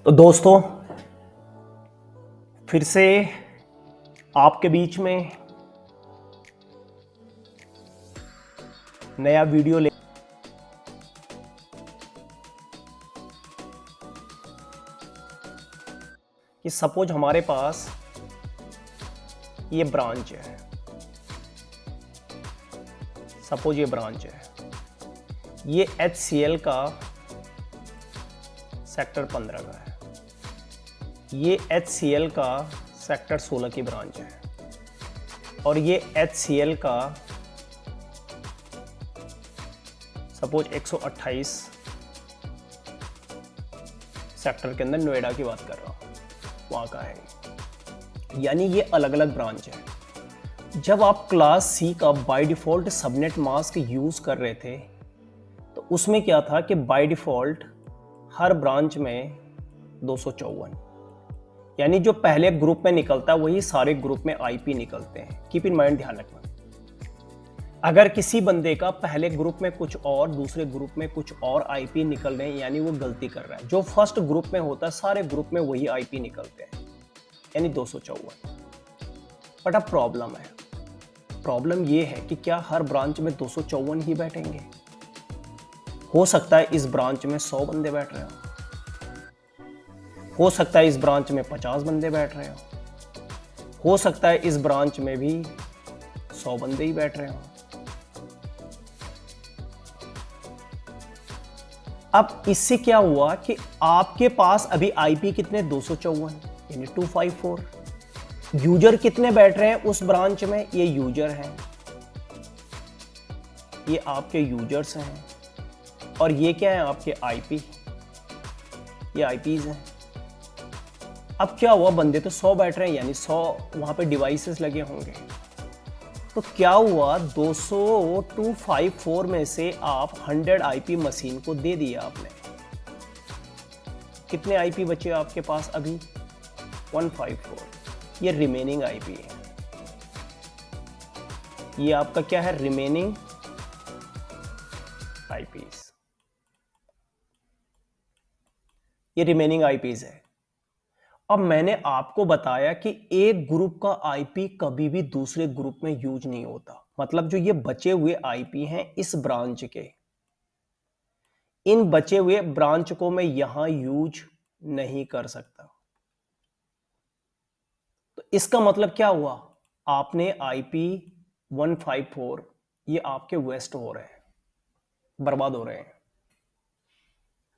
तो दोस्तों फिर से आपके बीच में नया वीडियो ले कि सपोज हमारे पास ये ब्रांच है। सपोज ये ब्रांच है, ये HCL का सेक्टर 15 का है, ये HCL का सेक्टर 16 की ब्रांच है और ये HCL का सपोज 128 सेक्टर के अंदर नोएडा की बात कर रहा हूँ, वहाँ का है। यानी ये अलग अलग ब्रांच है। जब आप क्लास सी का by default subnet mask use कर रहे थे तो उसमें क्या था कि बाय डिफ़ॉल्ट हर ब्रांच में 254, यानी जो पहले ग्रुप में निकलता है वही सारे ग्रुप में आईपी निकलते हैं। कीप इन माइंड, ध्यान रखना। अगर किसी बंदे का पहले ग्रुप में कुछ और दूसरे ग्रुप में कुछ और आईपी निकल रहे हैं, यानी वो गलती कर रहा है। जो फर्स्ट ग्रुप में होता है सारे ग्रुप में वही आईपी निकलते हैं, यानी 254। बट अब प्रॉब्लम ये है कि क्या हर ब्रांच में 254 ही बैठेंगे? हो सकता है इस ब्रांच में 100 बंदे बैठ रहे हो सकता है इस ब्रांच में 50 बंदे बैठ रहे हो सकता है इस ब्रांच में भी 100 बंदे ही बैठ रहे हो। अब इससे क्या हुआ कि आपके पास अभी आईपी कितने 254 यानी 254। यूजर कितने बैठ रहे हैं उस ब्रांच में? ये यूजर हैं, ये आपके यूजर्स हैं और ये क्या है? आपके आईपी, ये आईपीज हैं। अब क्या हुआ, बंदे तो 100 बैठ रहे हैं यानी 100 वहां पे डिवाइसेस लगे होंगे। तो क्या हुआ, 254 में से आप 100 आईपी मशीन को दे दिया आपने। कितने आईपी बचे आपके पास अभी? 154। ये रिमेनिंग आईपी है। ये आपका क्या है? Remaining IPs. ये रिमेनिंग आईपीज है। अब मैंने आपको बताया कि एक ग्रुप का आईपी कभी भी दूसरे ग्रुप में यूज नहीं होता। मतलब जो ये बचे हुए आईपी हैं इस ब्रांच के, इन बचे हुए ब्रांच को मैं यहां यूज नहीं कर सकता। तो इसका मतलब क्या हुआ, आपने आईपी 154 ये आपके वेस्ट हो रहे हैं, बर्बाद हो रहे हैं।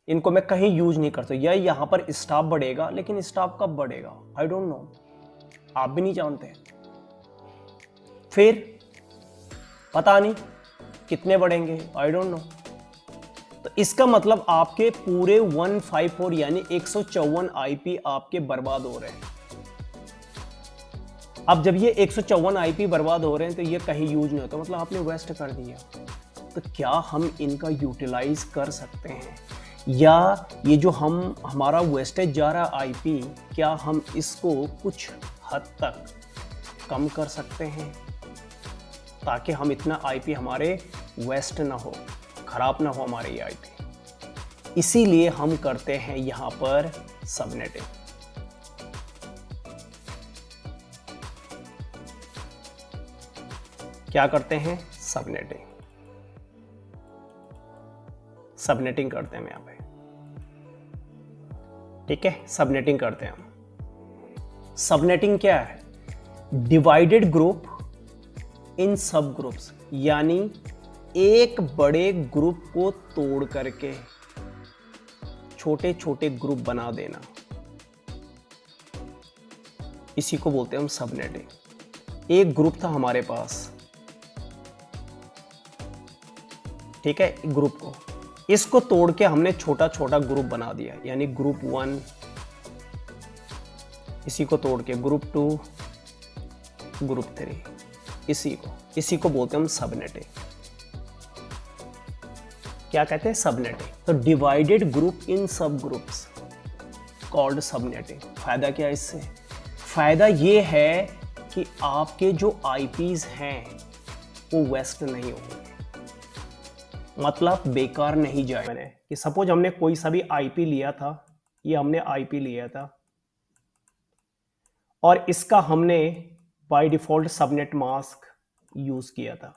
इनको मैं कहीं यूज नहीं कर सकता। या यहां पर स्टाफ बढ़ेगा, लेकिन स्टाफ कब बढ़ेगा आई डोंट नो, आप भी नहीं जानते। फिर पता नहीं कितने बढ़ेंगे, आई डोंट नो। तो इसका मतलब आपके पूरे 154 यानी 154 आईपी आपके बर्बाद हो रहे हैं। अब जब ये 154 आईपी बर्बाद हो रहे हैं तो ये कहीं यूज नहीं होता, मतलब आपने वेस्ट कर दिया। तो क्या हम इनका यूटिलाइज कर सकते हैं, या ये जो हमारा वेस्टेज जा रहा आईपी, क्या हम इसको कुछ हद तक कम कर सकते हैं ताकि हम इतना आईपी हमारे वेस्ट ना हो, खराब ना हो हमारे ये आईपी। इसीलिए हम करते हैं यहां पर सबनेटिंग। क्या करते हैं? सबनेटिंग करते हैं हम यहां पे। ठीक है, सबनेटिंग करते हैं हम। सबनेटिंग क्या है? डिवाइडेड ग्रुप इन सब ग्रुप्स, यानी एक बड़े ग्रुप को तोड़ करके छोटे छोटे ग्रुप बना देना, इसी को बोलते हैं हम सबनेटिंग। एक ग्रुप था हमारे पास, ठीक है, ग्रुप को इसको तोड़ के हमने छोटा छोटा ग्रुप बना दिया, यानी ग्रुप 1, इसी को तोड़ के ग्रुप 2, ग्रुप 3, इसी को बोलते हैं हम सबनेटिंग। क्या कहते हैं? सबनेटिंग। तो डिवाइडेड ग्रुप इन सब ग्रुप्स कॉल्ड सबनेटिंग। फायदा क्या है इससे? फायदा ये है कि आपके जो आईपीज हैं वो वेस्ट नहीं होंगे, मतलब बेकार नहीं जाए। मैंने कि सपोज हमने कोई सा भी आईपी लिया था, ये हमने आईपी लिया था और इसका हमने bye default subnet mask use किया था।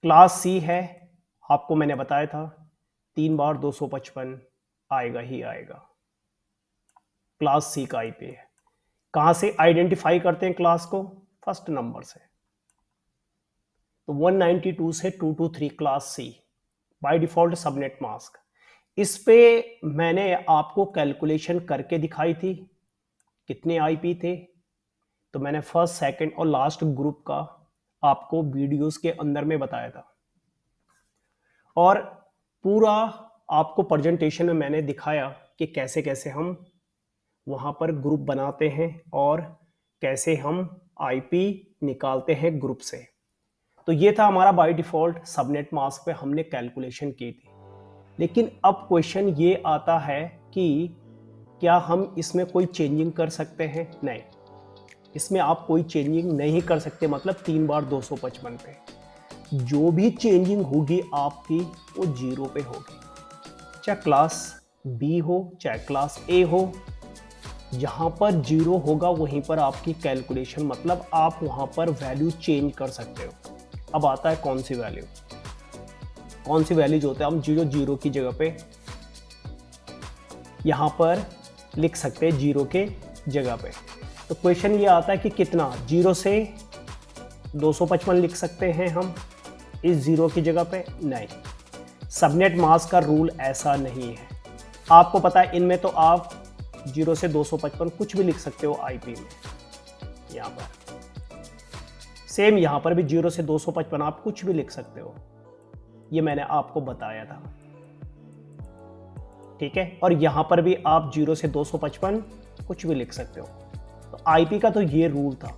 क्लास सी है, आपको मैंने बताया था 3 बार 255 आएगा ही आएगा। क्लास सी का आईपी है। कहां से आइडेंटिफाई करते हैं क्लास को? फर्स्ट नंबर से। तो 192 से 223 class C by default subnet mask. इस पे मैंने आपको कैलकुलेशन करके दिखाई थी कितने आईपी थे। तो मैंने फर्स्ट, सेकंड और लास्ट ग्रुप का आपको वीडियोस के अंदर में बताया था और पूरा आपको प्रेजेंटेशन में मैंने दिखाया कि कैसे कैसे हम वहां पर ग्रुप बनाते हैं और कैसे हम आईपी निकालते हैं ग्रुप से। तो ये था हमारा बाय डिफॉल्ट सबनेट मास्क पे हमने कैलकुलेशन की थी। लेकिन अब क्वेश्चन ये आता है कि क्या हम इसमें कोई चेंजिंग कर सकते हैं? नहीं, इसमें आप कोई चेंजिंग नहीं कर सकते। मतलब 3 बार 255 पे जो भी चेंजिंग होगी आपकी वो 0 पे होगी, चाहे क्लास बी हो चाहे क्लास ए हो। जहां पर 0 होगा वहीं पर आपकी कैलकुलेशन, मतलब आप वहां पर वैल्यू चेंज कर सकते हो। अब आता है कौन सी वैल्यू, कौन सी वैल्यूज होते हैं हम 0 की जगह पे यहां पर लिख सकते हैं 0 के जगह पे। तो क्वेश्चन ये आता है कि कितना 0 से 255 लिख सकते हैं हम इस 0 की जगह पे? नहीं, सबनेट मास्क का रूल ऐसा नहीं है। आपको पता है इनमें तो आप 0 से 255 कुछ भी लिख सकते हो आईपी में। यहां पर सेम, यहां पर भी 0 से 255 आप कुछ भी लिख सकते हो, ये मैंने आपको बताया था, ठीक है। और यहां पर भी आप 0 से 255 कुछ भी लिख सकते हो। तो आईपी का तो ये रूल था,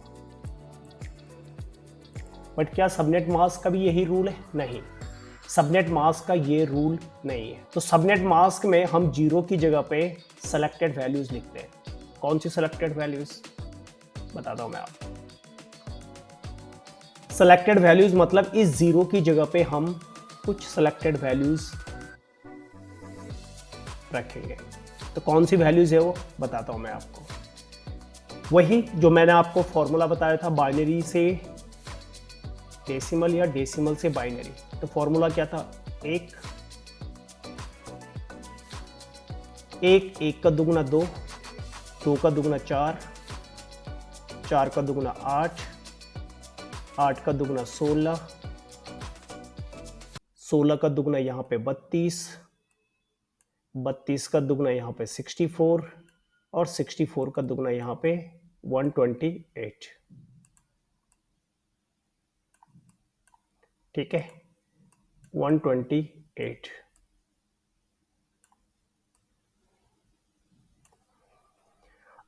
बट क्या सबनेट मास्क का भी यही रूल है? नहीं, सबनेट मास्क का ये रूल नहीं है। तो सबनेट मास्क में हम 0 की जगह पे सेलेक्टेड वैल्यूज लिखते हैं। कौन सी सेलेक्टेड वैल्यूज बताता हूं मैं आपको। सेलेक्टेड वैल्यूज मतलब इस 0 की जगह पे हम कुछ सेलेक्टेड वैल्यूज रखेंगे। तो कौन सी वैल्यूज है वो बताता हूं मैं आपको। वही जो मैंने आपको फॉर्मूला बताया था, बाइनरी से डेसिमल या डेसिमल से बाइनरी। तो फॉर्मूला क्या था? एक का दुगुना 2, 2 का दुगुना 4, 4 का दुगुना 8, 8 का दुगुना 16, 16 का दुगुना यहाँ पे 32, 32 का दुगुना यहाँ पे 64 और 64 का दुगुना यहाँ पे 128। ठीक है, 128।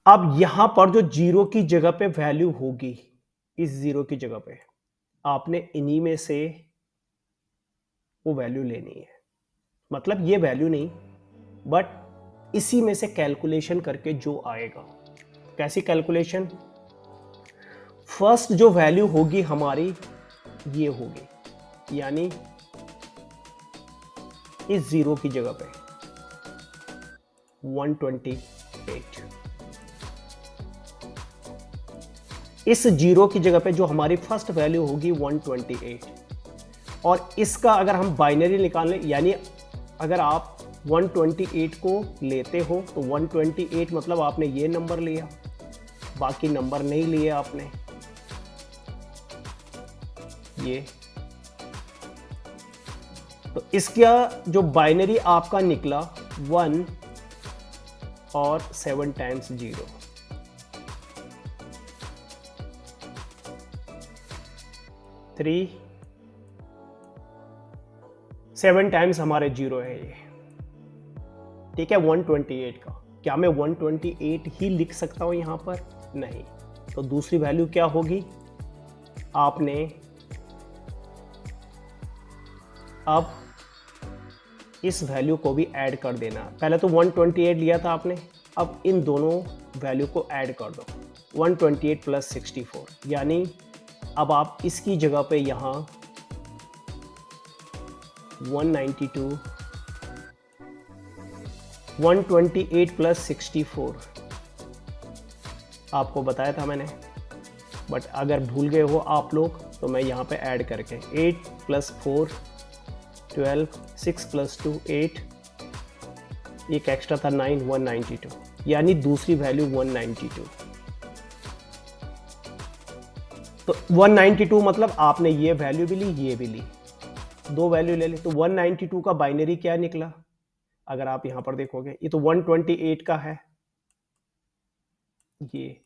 अब यहां पर जो 0 की जगह पे वैल्यू होगी, इस 0 की जगह पे आपने इन्हीं में से वो वैल्यू लेनी है। मतलब ये वैल्यू नहीं, बट इसी में से कैलकुलेशन करके जो आएगा। कैसी कैलकुलेशन? फर्स्ट जो वैल्यू होगी हमारी ये होगी, यानी इस 0 की जगह पे 128। इस 0 की जगह पे जो हमारी फर्स्ट वैल्यू होगी 128, और इसका अगर हम बाइनरी निकाल लें, यानी अगर आप 128 को लेते हो तो 128 मतलब आपने ये नंबर लिया, बाकी नंबर नहीं लिए आपने, ये। तो इसका जो बाइनरी आपका निकला 1 और 7 टाइम्स 0, 3, 7 टाइम्स हमारे 0 है ये, ठीक है। 128 का क्या मैं 128 ही लिख सकता हूं यहां पर? नहीं। तो दूसरी वैल्यू क्या होगी? आपने अब इस वैल्यू को भी ऐड कर देना। पहले तो 128 लिया था आपने, अब इन दोनों वैल्यू को ऐड कर दो, 128 प्लस 64, यानी अब आप इसकी जगह पे यहाँ 192, 128 प्लस 64 आपको बताया था मैंने, बट अगर भूल गए हो आप लोग तो मैं यहाँ पे ऐड करके 8 प्लस 4 12, 6 प्लस 2 8, एक एक्स्ट्रा था 9, 192, यानी दूसरी वैल्यू 192। तो 192 मतलब आपने ये वैल्यू भी ली, ये भी ली, दो वैल्यू ले ली। तो 192 का बाइनरी क्या निकला? अगर आप यहां पर देखोगे ये तो 128 का है, ये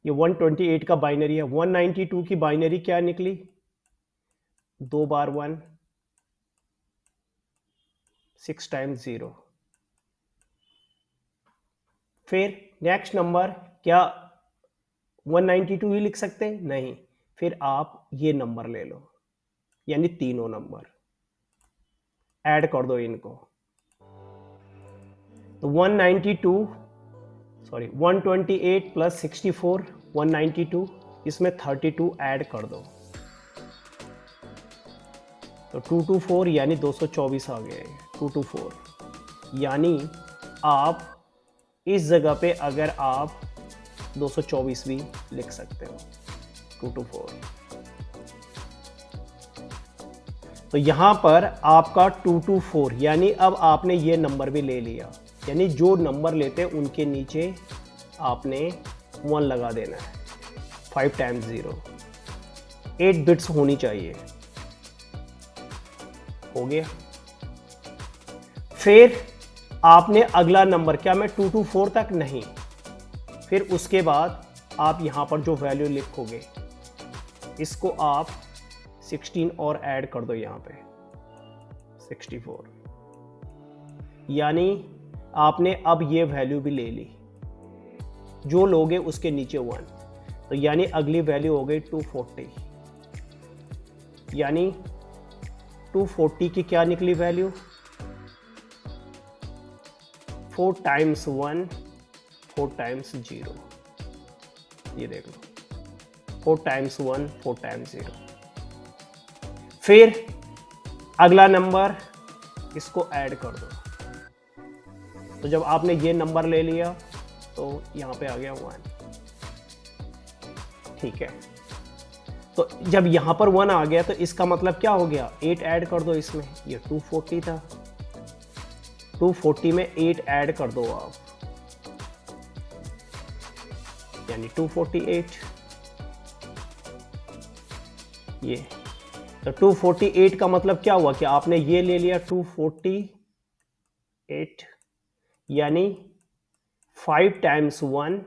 128 का बाइनरी है। 192 की बाइनरी क्या निकली? 2 बार 1, 6 टाइम्स 0। फिर नेक्स्ट नंबर क्या 192 ही लिख सकते हैं? नहीं, फिर आप ये नंबर ले लो, यानी तीनों नंबर ऐड कर दो इनको। तो 128 प्लस 64 192, इसमें 32 ऐड कर दो, तो 224 यानी 224 आ गया है। 224 यानी आप इस जगह पे अगर आप 224 भी लिख सकते हो, 224। तो यहां पर आपका 224, यानी अब आपने ये नंबर भी ले लिया, यानी जो नंबर लेते हैं उनके नीचे आपने 1 लगा देना है। 5 टाइम्स 0, 8 बिट्स होनी चाहिए। हो गया। फिर आपने अगला नंबर, क्या मैं 224 तक? नहीं, फिर उसके बाद आप यहां पर जो वैल्यू लिखोगे इसको आप 16 और ऐड कर दो यहां पे, 64, यानी आपने अब ये वैल्यू भी ले ली, जो लोगे उसके नीचे 1, तो यानी अगली वैल्यू हो गई 240, यानी 240 की क्या निकली वैल्यू? 4 टाइम्स 1, 4 टाइम्स 0, ये देख लो, 4 टाइम्स 1, 4 टाइम्स 0। फिर अगला नंबर इसको ऐड कर दो, तो जब आपने ये नंबर ले लिया तो यहां पे आ गया 1, ठीक है। तो जब यहां पर 1 आ गया तो इसका मतलब क्या हो गया? 8 ऐड कर दो इसमें, ये 240 था, 240 में 8 ऐड कर दो आप, यानी 248, ये तो 248 का मतलब क्या हुआ कि आपने ये ले लिया 248, यानी 5 टाइम्स 1,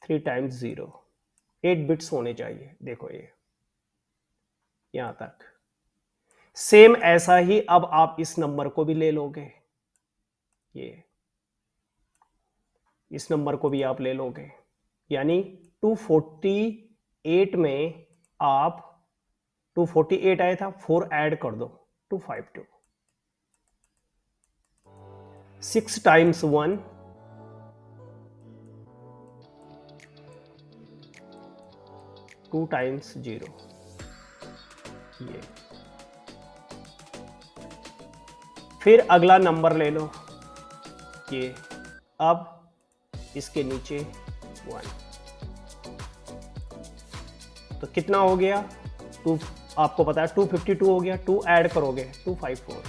3 टाइम्स 0, 8 बिट्स होने चाहिए। देखो ये यहां तक। सेम ऐसा ही अब आप इस नंबर को भी ले लोगे, ये इस नंबर को भी आप ले लोगे, यानी 248 में आप 248 आया था, 4 ऐड कर दो, 252, 6 टाइम्स 1, 2 टाइम्स 0, ये। फिर अगला नंबर ले लो, ये, अब इसके नीचे 1, तो कितना हो गया? आपको पता है 252 हो गया, 2 ऐड करोगे 254,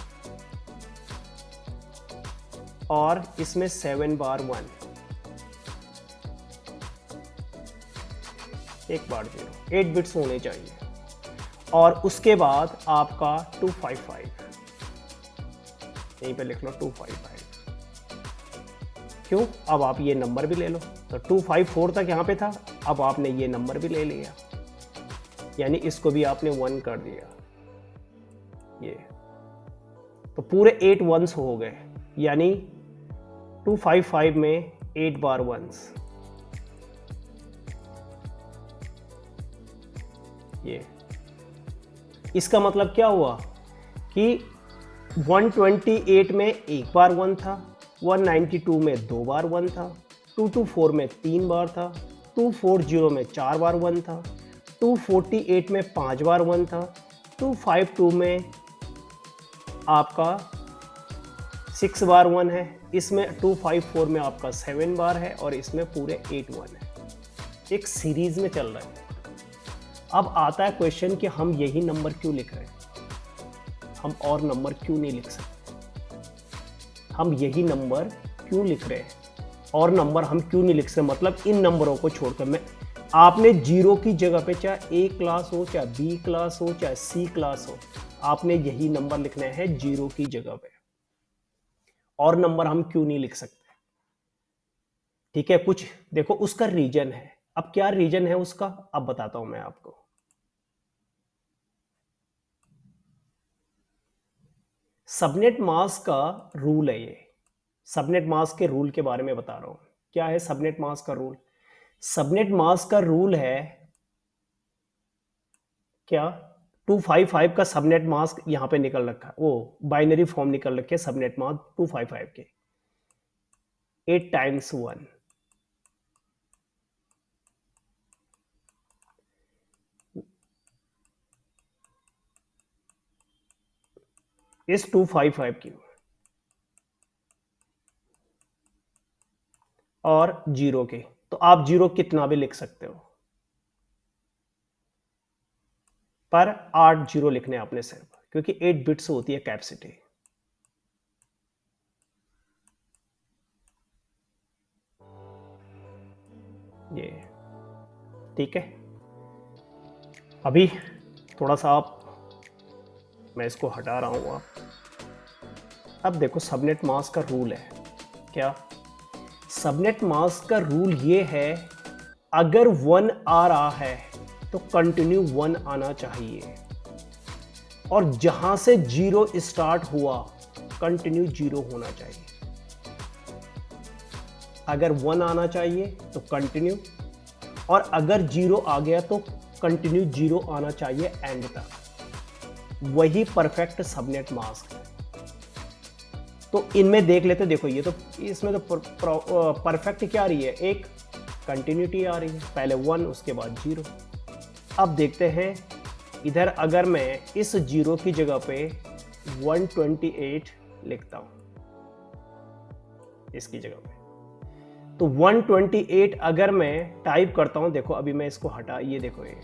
और इसमें 7 बार 1, 1 बार 0, 8 बिट्स होने चाहिए। और उसके बाद आपका 255, यहीं पे लिख लो 255, क्यों? अब आप ये नंबर भी ले लो, तो 254 तक यहां पे था, अब आपने ये नंबर भी ले लिया, यानी इसको भी आपने 1 कर दिया, ये। तो पूरे 8 वंस हो गए, यानी 255 में 8 बार वंस, ये। इसका मतलब क्या हुआ कि 128 में 1 बार 1 था, 192 में 2 बार 1 था, 224 में 3 बार था, 240 में 4 बार 1 था, 248 में 5 बार 1 था, 252 में आपका 6 बार 1 है, इसमें 254 में आपका 7 बार है और इसमें पूरे 8 1 है। एक सीरीज में चल रहा है। अब आता है क्वेश्चन कि हम यही नंबर क्यों लिख रहे हैं, हम और नंबर क्यों नहीं लिख सकते, हम यही नंबर क्यों लिख रहे हैं और नंबर हम क्यों नहीं लिख सकते, मतलब इन नंबरों को छोड़कर। मैं आपने जीरो की जगह पे चाहे ए क्लास हो, चाहे बी क्लास हो, चाहे सी क्लास हो, आपने यही नंबर लिखने हैं जीरो की जगह पे, और नंबर हम क्यों नहीं लिख सकते। ठीक है, कुछ देखो उसका रीजन है। अब क्या रीजन है उसका, अब बताता हूं मैं आपको। सबनेट मास्क का रूल है ये, सबनेट मास्क के रूल के बारे में बता रहा हूं। क्या है सबनेट मास्क का रूल? सबनेट मास्क का रूल है क्या, 255 का सबनेट मास्क यहां पे निकल रखा है, वो बाइनरी फॉर्म निकल रखे सबनेट मास्क 255 के, 8 टाइम्स 1, इस 255 की और जीरो के, तो आप जीरो कितना भी लिख सकते हो, पर 8 जीरो लिखने अपने सिर पर, क्योंकि 8 बिट्स होती है कैपेसिटी। ये ठीक है। अभी थोड़ा सा आप, मैं इसको हटा रहा हूं आप। अब देखो सबनेट मास्क का रूल है क्या, सबनेट मास्क का रूल ये है, अगर 1 आ रहा है तो कंटिन्यू 1 आना चाहिए, और जहां से जीरो स्टार्ट हुआ कंटिन्यू जीरो होना चाहिए। अगर 1 आना चाहिए तो कंटिन्यू, और अगर जीरो आ गया तो कंटिन्यू जीरो आना चाहिए एंड तक। वही परफेक्ट सबनेट मास्क है। तो इनमें देख लेते, देखो ये तो, इसमें तो परफेक्ट क्या आ रही है, एक कंटिन्यूटी आ रही है, पहले 1 उसके बाद जीरो। अब देखते हैं इधर, अगर मैं इस जीरो की जगह पे 128 लिखता हूं इसकी जगह पे, तो 128 अगर मैं टाइप करता हूं, देखो अभी मैं इसको हटा, ये देखो ये,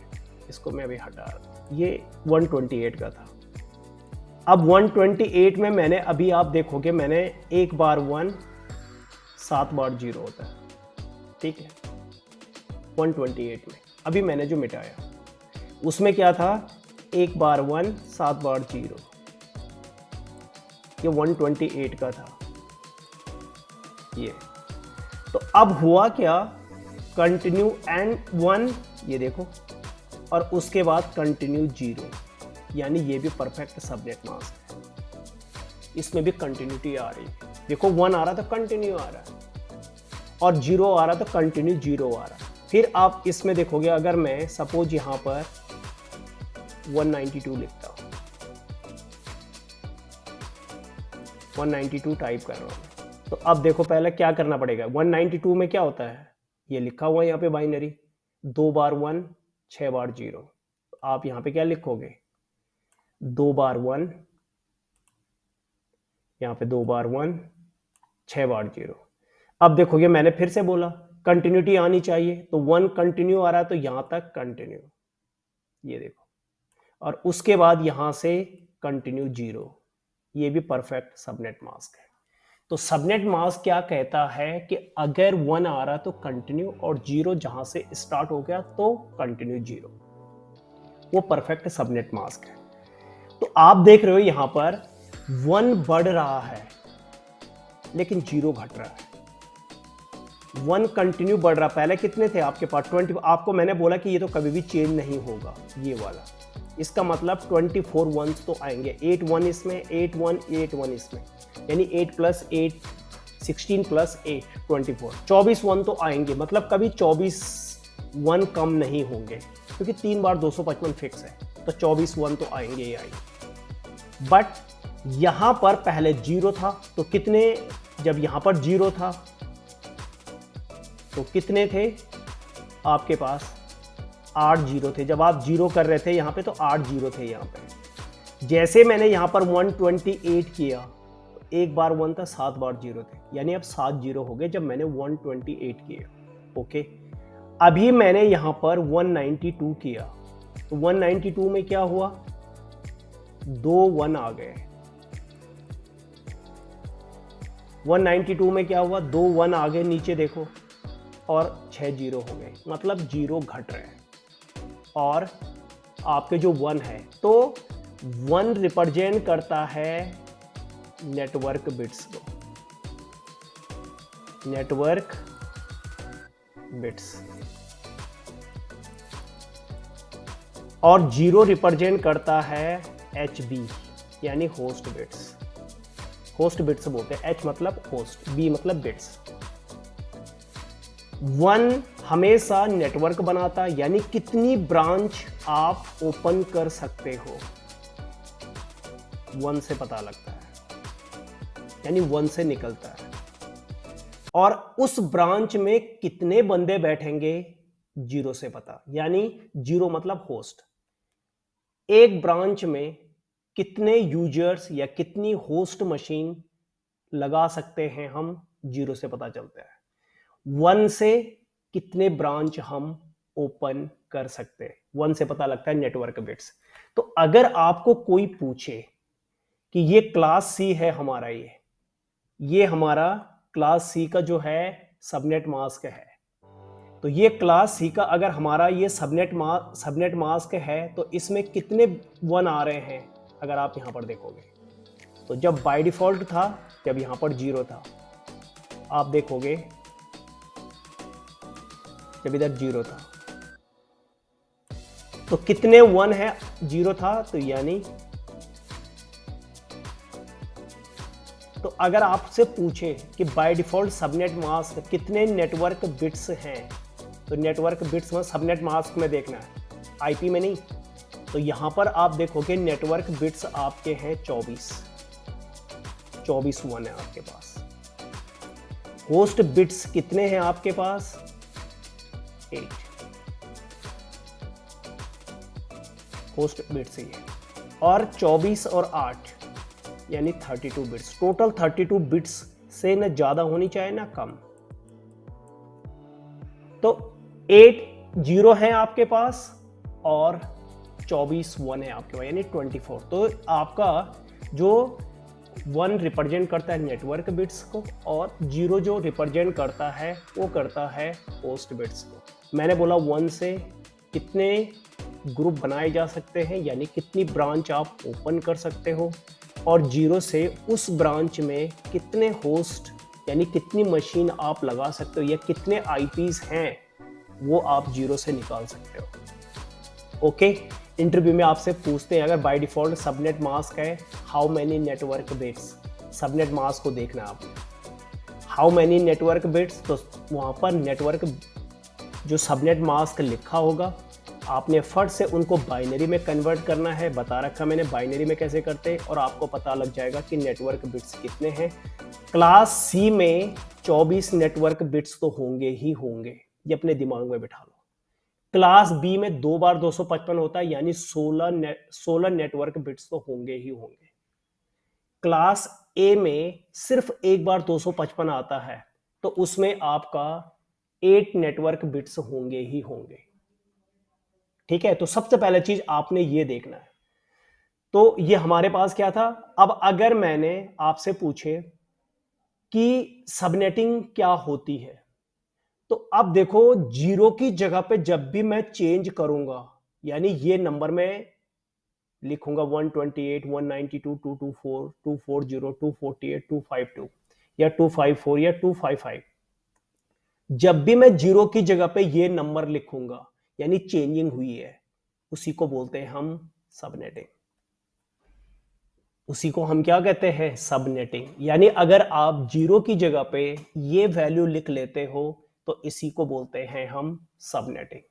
इसको मैं अभी हटा, ये 128 का था। अब 128 में मैंने, अभी आप देखोगे मैंने एक बार 1 7 बार जीरो होता है, ठीक है। 128 में अभी मैंने जो मिटाया उसमें क्या था, एक बार 1 7 बार जीरो, ये 128 का था ये। तो अब हुआ क्या, कंटिन्यू एंड 1, ये देखो, और उसके बाद कंटिन्यू जीरो, यानी ये भी परफेक्ट सबनेट मास्क है। इसमें भी कंटिन्यूटी आ रही है, देखो 1 आ रहा तो कंटिन्यू आ रहा है, और जीरो आ रहा तो कंटिन्यू जीरो आ रहा है। फिर आप इसमें देखोगे, अगर मैं सपोज यहां पर 192 लिखता हूं, 192 टाइप कर रहा हूं, तो अब देखो पहले क्या करना पड़ेगा। 192 में क्या होता है, ये लिखा हुआ है यहाँ पे बाइनरी, 2 बार 1 6 बार जीरो। तो आप यहाँ पे क्या लिखोगे, 2 बार 1, यहाँ पे 2 बार 1 6 बार जीरो। अब देखोगे मैंने फिर से बोला कंटिन्यूटी आनी चाहिए, तो 1 कंटिन्यू आ रहा है तो यहां तक कंटिन्यू, ये देखो, और उसके बाद यहां से कंटिन्यू जीरो, ये भी परफेक्ट सबनेट मास्क है। तो सबनेट मास्क क्या कहता है कि अगर 1 आ रहा तो कंटिन्यू, और जीरो जहां से स्टार्ट हो गया तो कंटिन्यू जीरो, वो परफेक्ट सबनेट मास्क है। तो आप देख रहे हो यहां पर 1 बढ़ रहा है लेकिन जीरो घट रहा है, 1 कंटिन्यू बढ़ रहा। पहले कितने थे आपके पास, 20। आपको मैंने बोला कि ये तो कभी भी चेंज नहीं होगा ये वाला, इसका मतलब 24 1s तो आएंगे, 8 1 इसमें, 8 1 8 1 इसमें, यानी 8 + 8 16 + 8 24, 24 1 तो आएंगे, मतलब कभी 24 1 कम नहीं होंगे, क्योंकि 3 बार 255 फिक्स है, तो 24 1 तो आएंगे ही आएंगे। बट यहां पर पहले जीरो था, तो कितने, जब यहां पर जीरो था तो कितने थे आपके पास, 8 जीरो थे। जब आप जीरो कर रहे थे यहां पे तो 8 जीरो थे यहां पे, जैसे मैंने यहां पर 128 किया, तो एक बार 1 था, 7 बार 0 थे, यानी अब 7 जीरो हो गए जब मैंने 128 किया। ओके, अभी मैंने यहां पर 192 किया, तो 192 में क्या हुआ, 2 1 आ गए। 192 में क्या हुआ, 2 1 आ गए, नीचे देखो, और 6 जीरो हो गए, मतलब जीरो घट रहे हैं। और आपके जो 1 है, तो 1 रिप्रेजेंट करता है नेटवर्क बिट्स को, नेटवर्क बिट्स, और 0 रिप्रेजेंट करता है HB यानी होस्ट बिट्स। होस्ट बिट्स बोलते हैं, H मतलब होस्ट, B मतलब बिट्स। 1 हमेशा नेटवर्क बनाता है, यानी कितनी ब्रांच आप ओपन कर सकते हो, 1 से पता लगता है, यानी 1 से निकलता है। और उस ब्रांच में कितने बंदे बैठेंगे, 0 से पता, यानी 0 मतलब होस्ट। एक ब्रांच में कितने यूजर्स या कितनी होस्ट मशीन लगा सकते हैं हम, 0 से पता चलता है। 1 से कितने ब्रांच हम ओपन कर सकते हैं, 1 से पता लगता है नेटवर्क बिट्स। तो अगर आपको कोई पूछे कि ये क्लास सी है हमारा, ये हमारा क्लास सी का जो है सबनेट मास्क है, तो ये क्लास सी का अगर हमारा ये सबनेट मास्क है, तो इसमें कितने 1 आ रहे हैं, अगर आप यहां पर देखोगे, तो जब बाय डिफॉल्ट था, जब यहां पर 0 था, आप देखोगे जब इधर 0 था, तो कितने 1 है, 0 था, तो यानी, तो अगर आपसे पूछे कि बाय डिफॉल्ट सबनेट मास्क कितने नेटवर्क बिट्स हैं, तो नेटवर्क बिट्स में सबनेट मास्क में देखना है, आईपी में नहीं। तो यहां पर आप देखोगे नेटवर्क बिट्स आपके हैं 24 1 है आपके पास। होस्ट बिट्स कितने हैं आपके पास, 8 होस्ट बिट्स ही है, और 24 और 8 यानी 32 बिट्स। टोटल 32 बिट्स से न ज्यादा होनी चाहिए ना कम। तो 8 0 है आपके पास और 24 1 है आपके पास, यानी 24। तो आपका जो 1 रिप्रेजेंट करता है नेटवर्क बिट्स को, और 0 जो रिप्रेजेंट करता है वो करता है होस्ट बिट्स को। मैंने बोला 1 से कितने ग्रुप बनाए जा सकते हैं, यानी कितनी ब्रांच आप ओपन कर सकते हो, और 0 से उस ब्रांच में कितने होस्ट यानी कितनी मशीन आप लगा सकते हो, या कितने आईपीज हैं वो आप 0 से निकाल सकते हो। ओके, इंटरव्यू में आपसे पूछते हैं, अगर बाय डिफॉल्ट सबनेट मास्क है, how many network bits, subnet mask को देखना है आपने, हाउ मेनी नेटवर्क बिट्स, तो वहां पर नेटवर्क जो सबनेट मास्क लिखा होगा, आपने फट से उनको बाइनरी में कन्वर्ट करना है, बता रखा मैंने बाइनरी में कैसे करते हैं, और आपको पता लग जाएगा कि नेटवर्क बिट्स कितने हैं। क्लास सी में 24 नेटवर्क बिट्स तो होंगे ही होंगे, ये अपने दिमाग में बिठा लो। क्लास बी में 2 बार 255 होता है, यानी 16 नेटवर्क बिट्स तो होंगे ही होंगे। क्लास ए में सिर्फ एक बार 255 आता है, तो उसमें आपका 8 नेटवर्क बिट्स होंगे ही होंगे। ठीक है, तो सबसे पहले चीज आपने ये देखना है। तो ये हमारे पास क्या था। अब अगर मैंने आपसे पूछे कि सबनेटिंग क्या होती है, तो अब देखो 0 की जगह पे जब भी मैं चेंज करूंगा, यानी ये नंबर में लिखूंगा 128 192 224 240 248 252 या 254 या 255, जब भी मैं 0 की जगह पे ये नंबर लिखूंगा यानी चेंजिंग हुई है, उसी को बोलते हैं हम सबनेटिंग। उसी को हम क्या कहते हैं, सबनेटिंग। यानी अगर आप 0 की जगह पे ये वैल्यू लिख लेते हो, तो इसी को बोलते हैं हम सबनेटिंग।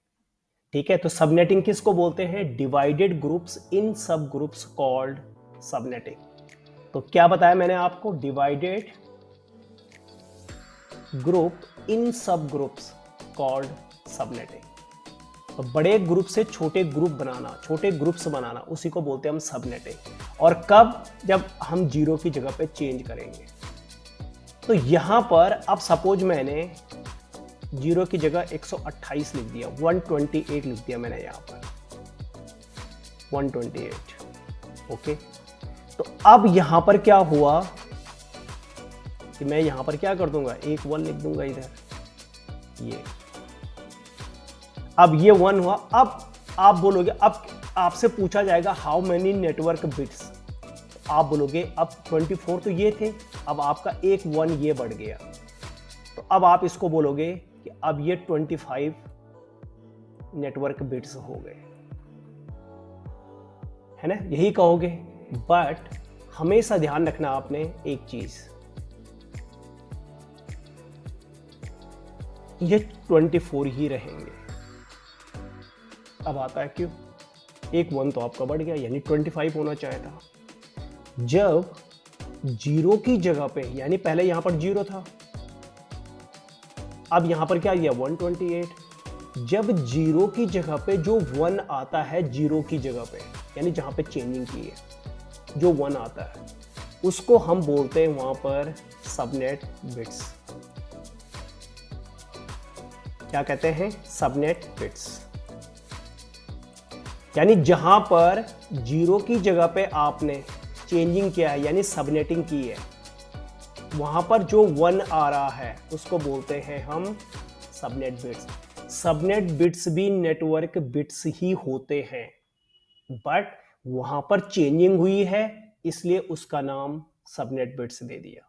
ठीक है, तो सबनेटिंग किसको बोलते हैं, डिवाइडेड ग्रुप्स इन सब ग्रुप्स कॉल्ड सबनेटिंग। तो क्या बताया मैंने आपको, डिवाइडेड ग्रुप इन सब ग्रुप्स कॉल्ड सबनेटिंग। तो बड़े ग्रुप से छोटे ग्रुप बनाना, छोटे ग्रुप्स बनाना, उसी को बोलते हैं हम सबनेटिंग। और कब? जब हम 0 की जगह पे चेंज करेंगे। तो यहां पर अब सपोज मैंने 0 की जगह 128 लिख दिया, 128 लिख दिया मैंने यहां पर 128। ओके, तो अब यहां पर क्या हुआ कि मैं यहां पर क्या कर दूंगा, एक 1 लिख दूंगा इधर, ये अब ये 1 हुआ। अब आप बोलोगे, अब आपसे पूछा जाएगा हाउ मेनी नेटवर्क बिट्स, आप बोलोगे अब 24 तो ये थे, अब आपका एक 1 ये बढ़ गया, तो अब आप इसको बोलोगे कि अब ये 25 नेटवर्क बिट्स हो गए, है ना, यही कहोगे। बट हमेशा ध्यान रखना आपने एक चीज, ये 24 ही रहेंगे। अब आता है क्यों, एक 1 तो आपका बढ़ गया, यानी 25 होना चाहिए था। जब 0 की जगह पे, यानी पहले यहां पर 0 था, अब यहां पर क्या दिया 128। जब 0 की जगह पे जो 1 आता है, 0 की जगह पे यानी जहां पे चेंजिंग की है, जो 1 आता है उसको हम बोलते हैं वहां पर सबनेट बिट्स। क्या कहते हैं, सबनेट बिट्स। यानी जहां पर 0 की जगह पे आपने चेंजिंग किया है, यानी सबनेटिंग की है, वहां पर जो 1 आ रहा है उसको बोलते हैं हम सबनेट बिट्स। सबनेट बिट्स भी नेटवर्क बिट्स ही होते हैं, बट वहां पर चेंजिंग हुई है इसलिए उसका नाम सबनेट बिट्स दे दिया,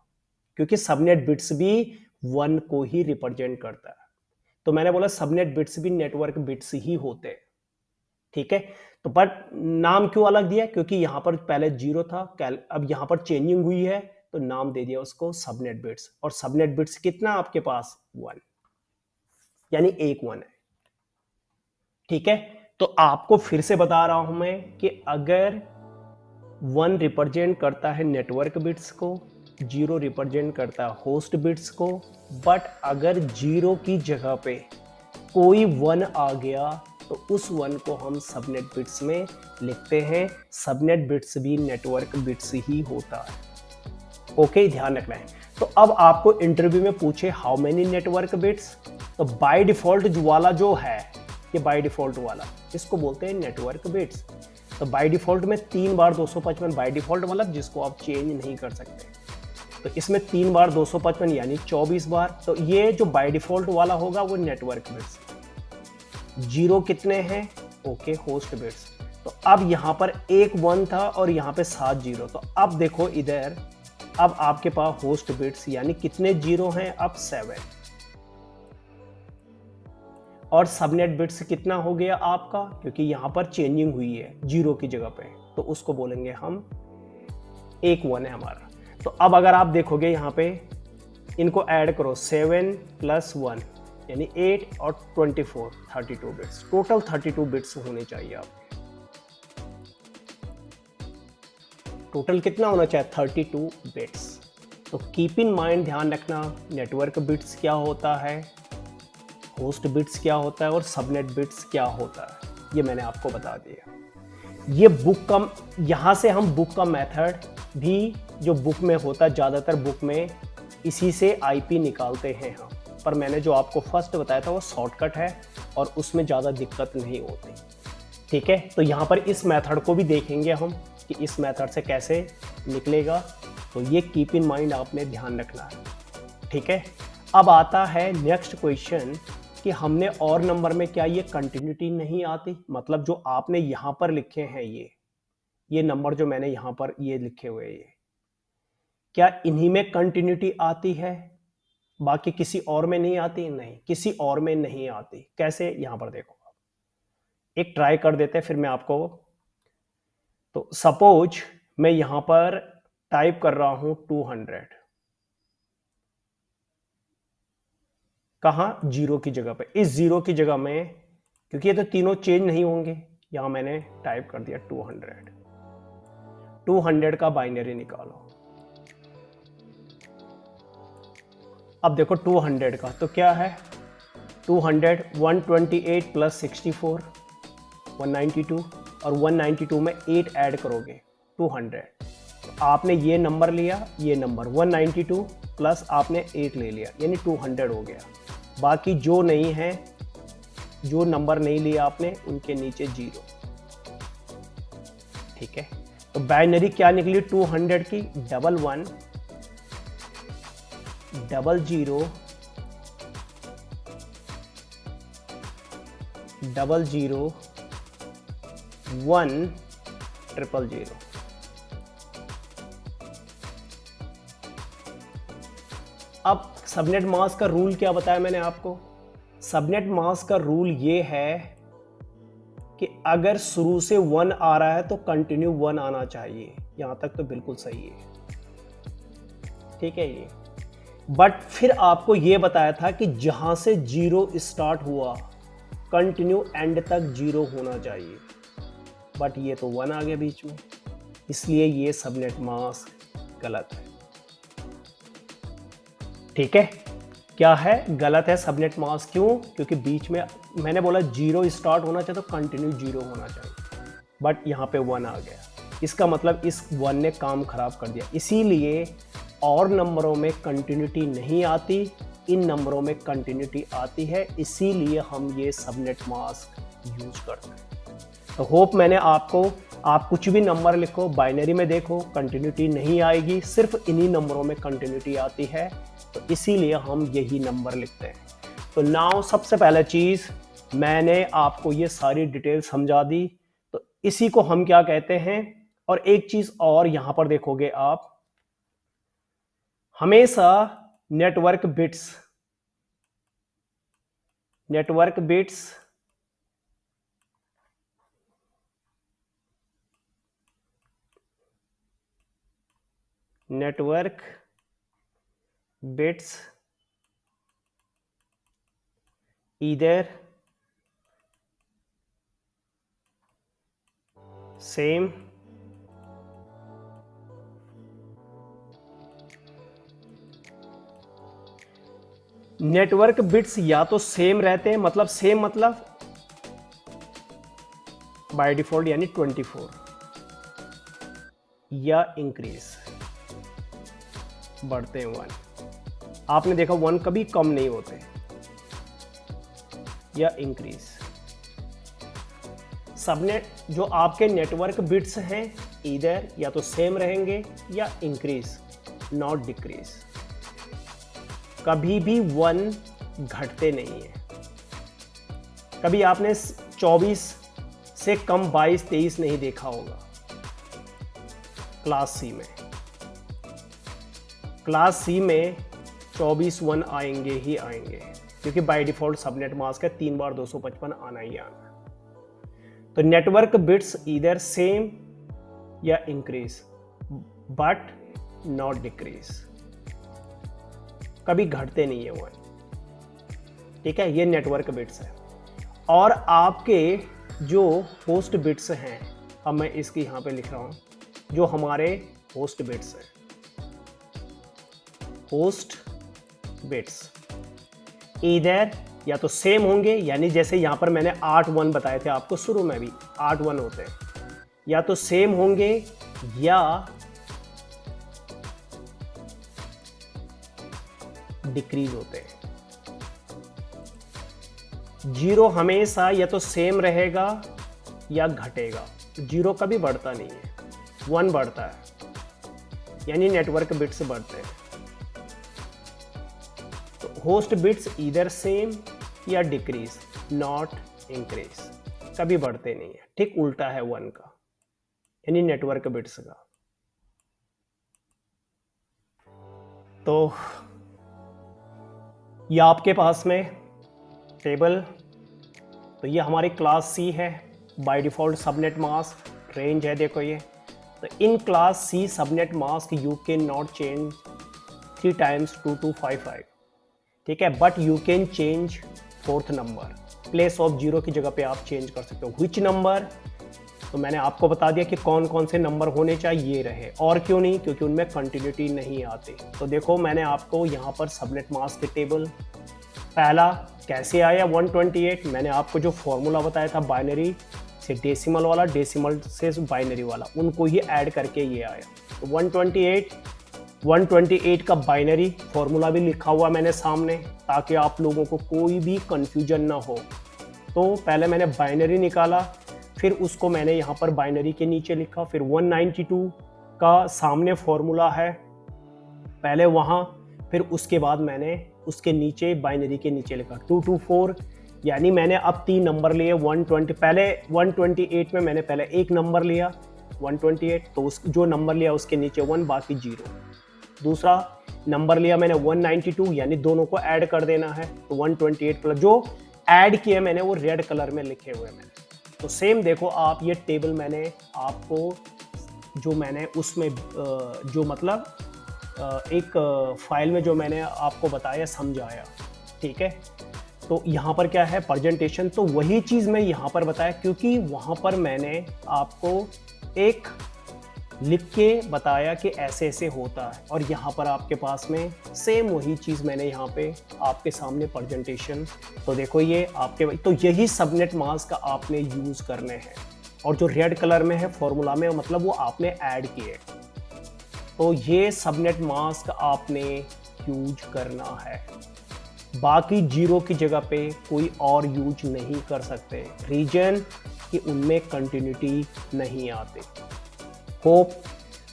क्योंकि सबनेट बिट्स भी 1 को ही रिप्रेजेंट करता है। तो मैंने बोला सबनेट बिट्स भी नेटवर्क बिट्स ही होते हैं, ठीक है। तो बट नाम क्यों अलग दिया, क्योंकि यहां पर पहले 0 था, अब यहां पर चेंजिंग हुई है तो नाम दे दिया उसको सबनेट बिट्स। और सबनेट बिट्स कितना आपके पास 1, यानी एक 1 है, ठीक है। तो आपको फिर से बता रहा हूं मैं कि अगर 1 रिप्रेजेंट करता है नेटवर्क बिट्स को, 0 रिप्रेजेंट करता है होस्ट बिट्स को, बट अगर 0 की जगह पे कोई 1 आ गया तो उस 1 को हम सबनेट बिट्स में लिखते हैं। सबनेट बिट्स भी नेटवर्क बिट्स ही होता है, ओके, ध्यान रखना है। तो अब आपको इंटरव्यू में पूछे हाउ मेनी नेटवर्क बिट्स, तो बाय डिफॉल्ट वाला जो है, ये बाय डिफॉल्ट वाला, इसको बोलते हैं नेटवर्क बिट्स। तो बाय डिफॉल्ट में 3 बार 255, बाय डिफॉल्ट मतलब जिसको आप चेंज नहीं कर सकते, तो इसमें 3 बार 255 यानी 24 बार। तो ये जो बाय डिफॉल्ट वाला होगा वो नेटवर्क बिट्स। 0 कितने हैं, ओके, होस्ट बिट्स। तो अब यहां पर एक 1 था और यहां पे 7 0, तो अब देखो इधर, अब आपके पास होस्ट बिट्स यानी कितने 0 हैं, अब 7, और सबनेट बिट्स कितना हो गया आपका, क्योंकि यहां पर चेंजिंग हुई है 0 की जगह पे, तो उसको बोलेंगे हम एक 1 है हमारा। तो अब अगर आप देखोगे यहां पे, इनको ऐड करो, 7 + 1 यानी 8 और 24, 32 बिट्स, टोटल 32 बिट्स होने चाहिए आपके। टोटल कितना होना चाहिए, 32 बिट्स। तो कीप इन माइंड, ध्यान रखना, नेटवर्क बिट्स क्या होता है, होस्ट बिट्स क्या होता है और सबनेट बिट्स क्या होता है, ये मैंने आपको बता दिया। ये बुक का, यहाँ से हम बुक का मेथड भी जो बुक में होता है, ज़्यादातर बुक में इसी से आईपी निकालते हैं हम, पर मैंने जो आपको फर्स्ट बताया था वो शॉर्टकट है और उसमें ज़्यादा दिक्कत नहीं होती, ठीक है। तो यहाँ पर इस मेथड को भी देखेंगे हम कि इस मेथड से कैसे निकलेगा, तो ये कीप इन माइंड आपने ध्यान रखना है, ठीक है। अब आता है नेक्स्ट क्वेश्चन कि हमने और नंबर में क्या ये कंटिन्यूटी नहीं आती, मतलब जो आपने यहां पर लिखे हैं ये नंबर जो मैंने यहां पर ये लिखे हुए, ये क्या इन्हीं में कंटिन्यूटी आती है, बाकी किसी और में नहीं आती? नहीं, किसी और में नहीं आती। कैसे, यहां पर देखो, एक ट्राई कर देते हैं फिर मैं आपको। तो सपोज मैं यहां पर टाइप कर रहा हूं 200, कहां, 0 की जगह पे, इस 0 की जगह में, क्योंकि ये तो तीनों चेंज नहीं होंगे, यहां मैंने टाइप कर दिया 200। 200 का बाइनरी निकालो। अब देखो 200 का तो क्या है, 200, 128 प्लस 64 192, और 192 में 8 ऐड करोगे 200। तो आपने ये नंबर लिया, ये नंबर 192 प्लस आपने 8 ले लिया, यानी 200 हो गया। बाकी जो नहीं है, जो नंबर नहीं लिया आपने, उनके नीचे 0। ठीक है, तो बाइनरी क्या निकली 200 की? 11 00 00 1 000। अब सबनेट मास्क का रूल क्या बताया मैंने आपको? सबनेट मास्क का रूल ये है कि अगर शुरू से 1 आ रहा है तो कंटिन्यू 1 आना चाहिए। यहां तक तो बिल्कुल सही है, ठीक है ये। बट फिर आपको ये बताया था कि जहां से 0 स्टार्ट हुआ कंटिन्यू एंड तक 0 होना चाहिए, बट ये तो 1 आ गया बीच में, इसलिए ये सबनेट मास्क गलत है। ठीक है, क्या है? गलत है सबनेट मास्क। क्यों? क्योंकि बीच में मैंने बोला 0 स्टार्ट होना चाहिए तो कंटिन्यू 0 होना चाहिए, बट यहाँ पे 1 आ गया। इसका मतलब इस 1 ने काम खराब कर दिया, इसीलिए और नंबरों में कंटिन्यूटी नहीं आती, इन नंबरों में कंटिन्यूटी आती है, इसीलिए हम ये सबनेट मास्क यूज करते हैं। तो होप मैंने आपको, आप कुछ भी नंबर लिखो, बाइनरी में देखो कंटिन्यूटी नहीं आएगी, सिर्फ इन्हीं नंबरों में कंटिन्यूटी आती है, तो इसीलिए हम यही नंबर लिखते हैं। तो नाउ सबसे पहला चीज, मैंने आपको ये सारी डिटेल समझा दी, तो इसी को हम क्या कहते हैं। और एक चीज और यहां पर देखोगे आप, हमेशा network bits network bits either same network bits या तो सेम रहते हैं, मतलब सेम मतलब बाय डिफॉल्ट यानी 24, या इंक्रीज बढ़ते हैं 1। आपने देखा 1 कभी कम नहीं होते, या इंक्रीज। सबनेट जो आपके नेटवर्क बिट्स हैं इधर या तो सेम रहेंगे या इंक्रीज, नॉट डिक्रीज। कभी भी 1 घटते नहीं है। कभी आपने 24 से कम 22 23 नहीं देखा होगा क्लास सी में। क्लास सी में 24 1 आएंगे ही आएंगे, क्योंकि बाय डिफॉल्ट सबनेट मास्क है, 3 बार 255 आना ही आना। तो नेटवर्क बिट्स इधर सेम या इंक्रीज बट नॉट डिक्रीज, कभी घटते नहीं है 1। ठीक है, ये नेटवर्क बिट्स है। और आपके जो होस्ट बिट्स हैं, अब मैं इसकी यहां पे लिख रहा हूं, जो हमारे होस्ट बिट्स हैं, होस्ट बिट्स इधर या तो सेम होंगे, यानी जैसे यहां पर मैंने 8 1 बताए थे आपको, शुरू में भी 8 1 होते हैं, या तो सेम होंगे या डिक्रीज होते हैं। 0 हमेशा या तो सेम रहेगा या घटेगा, 0 कभी बढ़ता नहीं है, 1 बढ़ता है, यानी नेटवर्क बिट्स बढ़ते हैं। तो होस्ट बिट्स इधर सेम या डिक्रीज, नॉट इंक्रीज, कभी बढ़ते नहीं है। ठीक उल्टा है 1 का, यानी नेटवर्क बिट्स का। तो ये आपके पास में टेबल, तो ये हमारी क्लास सी है, by default subnet mask range है, देखो ये। तो in class C subnet mask you can not change 3 times 2255, ठीक है, but you can change 4th number, place of 0 की जगह पे आप चेंज कर सकते हो। Which number? तो मैंने आपको बता दिया कि कौन कौन से नंबर होने चाहिए रहे, और क्यों नहीं, क्योंकि उनमें कंटिन्यूटी नहीं आती। तो देखो मैंने आपको यहाँ पर सबनेट मास्क की टेबल पहला कैसे आया 128, मैंने आपको जो फॉर्मूला बताया था बाइनरी से डेसिमल वाला, डेसिमल से बाइनरी वाला, उनको ही ऐड करके ये आया। तो 128 का बाइनरी फॉर्मूला भी लिखा हुआ मैंने सामने, ताकि आप लोगों को कोई भी कंफ्यूजन ना हो। तो पहले मैंने बाइनरी निकाला, फिर उसको मैंने यहाँ पर बाइनरी के नीचे लिखा, फिर 192 का सामने फॉर्मूला है पहले वहाँ, फिर उसके बाद मैंने उसके नीचे बाइनरी के नीचे लिखा 224, यानी मैंने अब 3 नंबर लिए 120, पहले 128 में मैंने पहले एक नंबर लिया 128, तो उस जो नंबर लिया उसके नीचे 1 बाकी 0। दूसरा नंबर लिया मैंने 192, यानी दोनों को ऐड कर देना है, तो 128 प्लस जो ऐड किए मैंने वो रेड कलर में लिखे हुए मैंने। तो सेम देखो आप, ये टेबल मैंने आपको जो मैंने उसमें जो मतलब एक फाइल में जो मैंने आपको बताया समझाया, ठीक है। तो यहाँ पर क्या है प्रेजेंटेशन, तो वही चीज़ मैं यहाँ पर बताया, क्योंकि वहाँ पर मैंने आपको एक लिख के बताया कि ऐसे ऐसे होता है, और यहाँ पर आपके पास में सेम वही चीज़ मैंने यहाँ पे आपके सामने प्रेजेंटेशन। तो देखो ये आपके, तो यही सबनेट मास्क आपने यूज़ करने हैं, और जो रेड कलर में है फॉर्मूला में मतलब वो आपने ऐड किए। तो ये सबनेट मास्क आपने यूज करना है, बाकी जीरो की जगह पे कोई और यूज नहीं कर सकते, रीजन कि उनमें कंटिन्यूटी नहीं आती। होप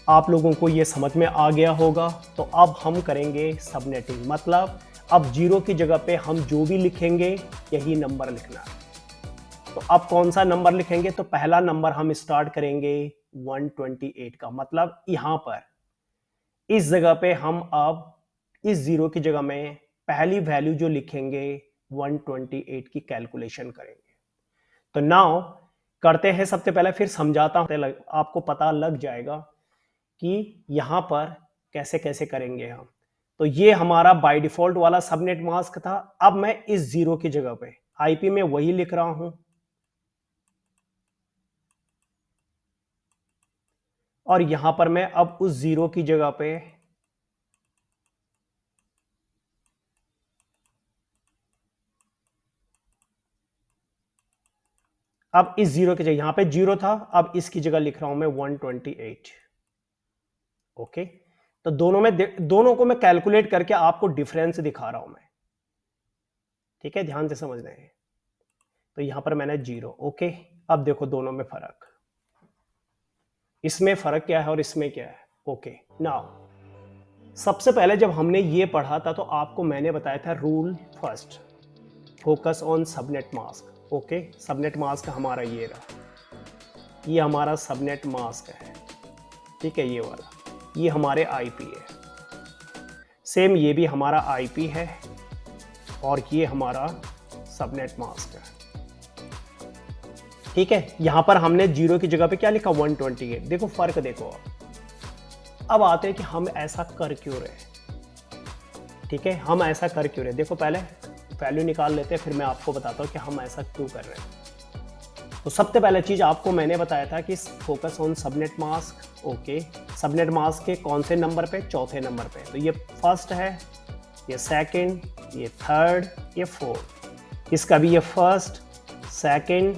आप लोगों को ये समझ में आ गया होगा। तो अब हम करेंगे सबनेटिंग, मतलब अब जीरो की जगह पे हम जो भी लिखेंगे यही नंबर लिखना है। तो अब कौन सा नंबर लिखेंगे, तो पहला नंबर हम स्टार्ट करेंगे 128 का, मतलब यहाँ पर इस जगह पे हम अब इस जीरो की जगह में पहली वैल्यू जो लिखेंगे 128 की कैलकुलेशन करेंगे। तो नाउ करते हैं सबसे पहले, फिर समझाता हूं, आपको पता लग जाएगा कि यहां पर कैसे कैसे करेंगे हम। तो ये हमारा बाय डिफॉल्ट वाला सबनेट मास्क था। अब मैं इस जीरो की जगह पे आईपी में वही लिख रहा हूं, और यहां पर मैं अब उस जीरो की जगह पे अब इस जीरो की जगह, यहां पे जीरो था, अब इसकी जगह लिख रहा हूं मैं 128। ओके, तो दोनों को मैं कैलकुलेट करके आपको डिफरेंस दिखा रहा हूं मैं, ठीक है, ध्यान से समझ रहे हैं। तो यहां पर मैंने जीरो, ओके। अब देखो दोनों में फर्क, इसमें फर्क क्या है और इसमें क्या है। ओके, नाउ सबसे पहले जब हमने ये पढ़ा था तो आपको मैंने बताया था rule first, focus on subnet mask. Okay, subnet mask हमारा ये रहा, ये हमारा सबनेट मास्क है, ठीक है, ये वाला, ये हमारे आईपी है, सेम ये भी हमारा आईपी है, और ये हमारा सबनेट मास्क है, ठीक है। यहां पर हमने जीरो की जगह पे क्या लिखा 128। देखो फर्क देखो। अब आते हैं कि हम ऐसा कर क्यों रहे, ठीक है, हम ऐसा कर क्यों रहे। देखो पहले वैल्यू निकाल लेते हैं, फिर मैं आपको बताता हूं कि हम ऐसा क्यों कर रहे हैं। तो सबसे पहले चीज आपको मैंने बताया था कि focus on subnet mask. Okay, subnet mask के कौन से नंबर पे, चौथे नंबर पे। तो ये फर्स्ट है, ये सेकंड, ये थर्ड, ये फोर्थ। इसका भी ये फर्स्ट, सेकंड,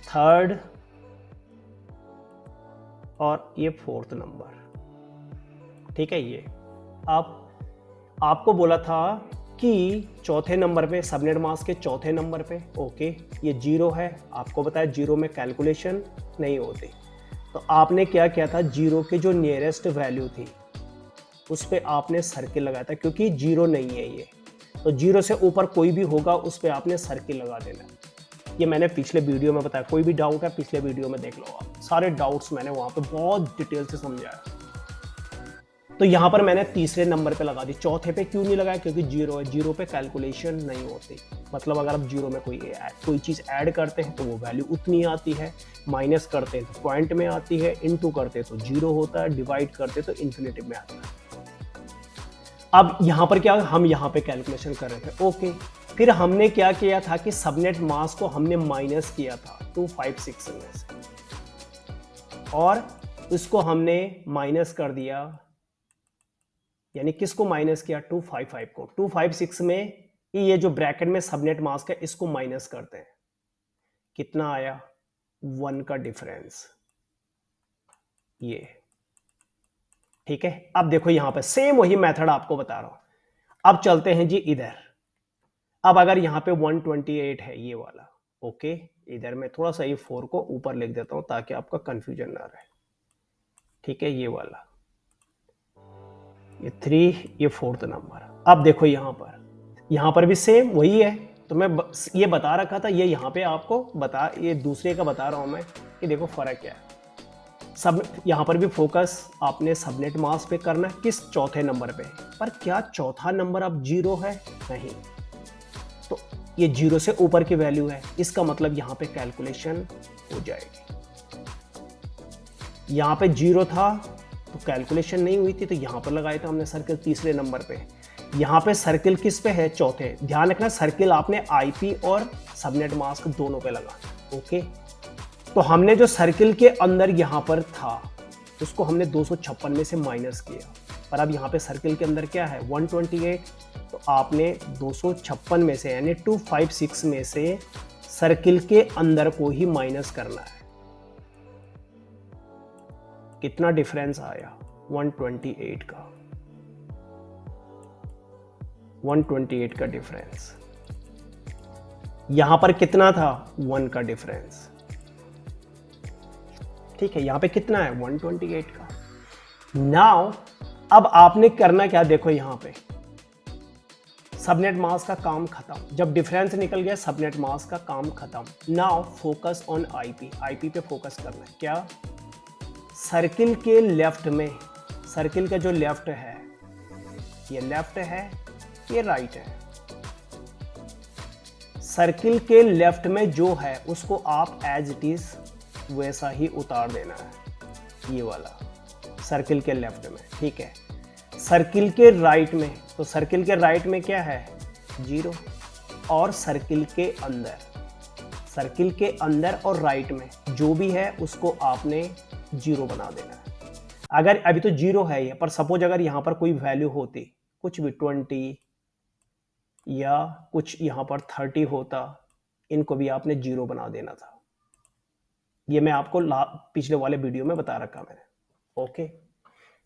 थर्ड और ये फोर्थ नंबर, ठीक है। ये अब आपको बोला था कि चौथे नंबर पे, सबनेट मास्क के चौथे नंबर पे, ओके, ये जीरो है। आपको बताया जीरो में कैलकुलेशन नहीं होती, तो आपने क्या किया था, जीरो के जो नियरेस्ट वैल्यू थी उस पर आपने सर्किल लगाया था, क्योंकि जीरो नहीं है ये, तो जीरो से ऊपर कोई भी होगा उस पर आपने सर्किल लगा देना। ये मैंने पिछले वीडियो में बताया, कोई भी डाउट है पिछले वीडियो में देख लो आप, सारे डाउट्स मैंने वहाँ पे बहुत डिटेल से समझाया। तो यहाँ पर मैंने तीसरे नंबर पे लगा दी, चौथे पे क्यों नहीं लगाया, क्योंकि जीरो है, जीरो पे कैलकुलेशन नहीं होती। मतलब अगर आप जीरो में कोई चीज़ ऐड करते हैं तो वो वैल्यू उतनी आती है, माइनस करते हैं तो पॉइंट में आती है, इनटू करते हैं तो जीरो होता है, डिवाइड करते हैं तो इन्फिनिटिव में आता है। अब यहाँ पर क्या, हम यहाँ पे कैलकुलेशन कर रहे थे। ओके, फिर हमने क्या किया था कि सबनेट मास को हमने माइनस किया था 256 में से, और इसको हमने माइनस कर दिया, यानी किसको माइनस किया, 255 को। 256 में कि ये जो ब्रैकेट में सबनेट मास्क है इसको माइनस करते हैं, कितना आया 1 का डिफरेंस, ये ठीक है। अब देखो यहां पे सेम वही मेथड आपको बता रहा हूं। अब चलते हैं जी इधर। अब अगर यहां पे 128 है ये वाला, ओके, इधर मैं थोड़ा सा ये 4 को ऊपर लिख देता हूं ताकि आपका कंफ्यूजन ना रहे, ठीक है, ये वाला, ये 3, ये 4th नंबर। अब देखो यहां पर भी सेम वही है, तो मैं ये बता रखा था, ये यहां पे आपको ये दूसरे का बता रहा हूं मैं कि देखो फर्क क्या है। सब यहां पर भी फोकस आपने सबनेट मास्क पे करना है, किस चौथे नंबर पे, पर क्या चौथा नंबर अब 0 है, नहीं, तो ये 0 से ऊपर की वैल्यू है, इसका मतलब यहां पे कैलकुलेशन हो जाएगी। यहां पे 0 था तो कैलकुलेशन नहीं हुई थी, तो यहां पर लगाया था हमने सर्किल तीसरे नंबर पे। यहां पे सर्किल किस पे है, चौथे। ध्यान रखना सर्किल आपने आईपी और सबनेट मास्क दोनों पे लगाना, ओके। तो हमने जो सर्किल के अंदर यहां पर था उसको हमने 256 में से माइनस किया, पर अब यहां पे सर्किल के अंदर क्या है 128, तो आपने 256 में से यानी 256 में से सर्किल के अंदर को ही माइनस करना है। कितना डिफरेंस आया 128 का, 128 का डिफरेंस। यहां पर कितना था 1 का डिफरेंस, ठीक है, यहां पे कितना है 128 का। नाउ अब आपने करना क्या, देखो यहां पे सबनेट मास्क का काम खत्म, जब डिफरेंस निकल गया सबनेट मास्क का काम खत्म। Now focus on IP, IP पे फोकस करना है। क्या, सर्किल के लेफ्ट में, सर्किल का जो लेफ्ट है, ये लेफ्ट है, ये राइट है, सर्किल के लेफ्ट में जो है उसको आप एज इट इज वैसा ही उतार देना है, ये वाला सर्किल के लेफ्ट में, ठीक है। सर्किल के राइट में, तो सर्किल के राइट में क्या है 0, और सर्किल के अंदर, सर्किल के अंदर और राइट में जो भी है उसको आपने 0 बना देना है। अगर अभी तो 0 है ये, पर सपोज अगर यहां पर कोई वैल्यू होती, कुछ भी 20 या कुछ यहां पर 30 होता, इनको भी आपने 0 बना देना था। ये मैं आपको पिछले वाले वीडियो में बता रखा मैंने, ओके।